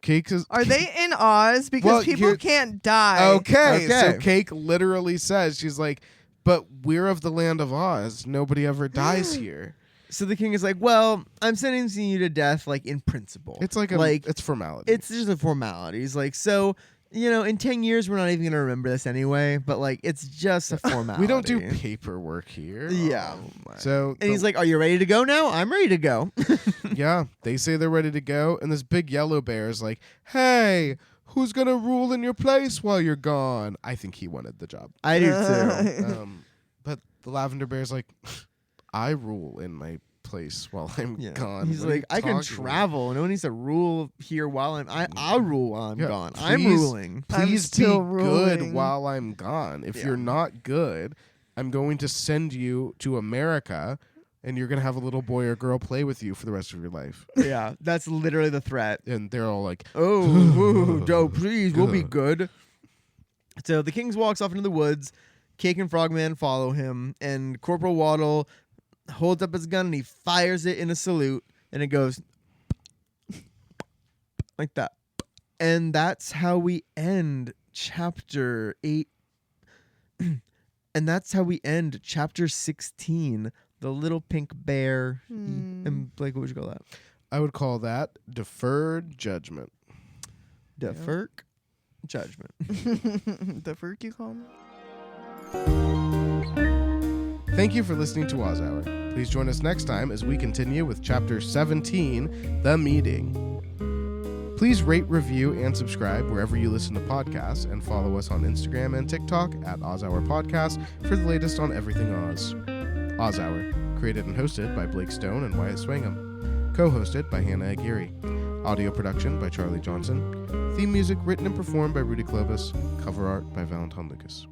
Cake is Are they in Oz? Because Well, people here- can't die. okay. So Okay. Cake literally says, she's like, but we're of the land of Oz. Nobody ever dies here. So the king is like, well, I'm sentencing you to death, like, in principle. It's like it's formality. it's just a formality. He's like, so, in 10 years, we're not even going to remember this anyway, but, like, it's just a formality. we don't do paperwork here. Yeah. So And he's like, are you ready to go now? I'm ready to go. yeah, they say they're ready to go, and this big yellow bear is like, hey, who's gonna rule in your place while you're gone? I think he wanted the job. I do too. But the lavender bear's like, I rule in my place while I'm Yeah. gone. He's What are like, you I can talking about?" travel. No one needs to rule here while I'll rule while I'm Yeah, gone. I'm please- ruling. I'm Please be still good ruling. while I'm gone. If Yeah. you're not good, I'm going to send you to America, and you're gonna have a little boy or girl play with you for the rest of your life. Yeah, that's literally the threat. And they're all like, Oh, Joe, please, we'll be good. So the king walks off into the woods. Cake and Frogman follow him, and Corporal Waddle holds up his gun and he fires it in a salute, and it goes like that. And that's how we end chapter 8. And that's how we end chapter 16, The Little Pink Bear. And Blake, what would you call that? I would call that deferred judgment. Deferred judgment. The Furk you call me? Thank you for listening to Oz Hour. Please join us next time as we continue with Chapter 17, The Meeting. Please rate, review, and subscribe wherever you listen to podcasts, and follow us on Instagram and TikTok at Oz Hour Podcast for the latest on everything Oz. Oz Hour, created and hosted by Blake Stone and Wyatt Swangham. Co-hosted by Hannah Aguirre. Audio production by Charlie Johnson. Theme music written and performed by Rudy Clovis. Cover art by Valentin Lucas.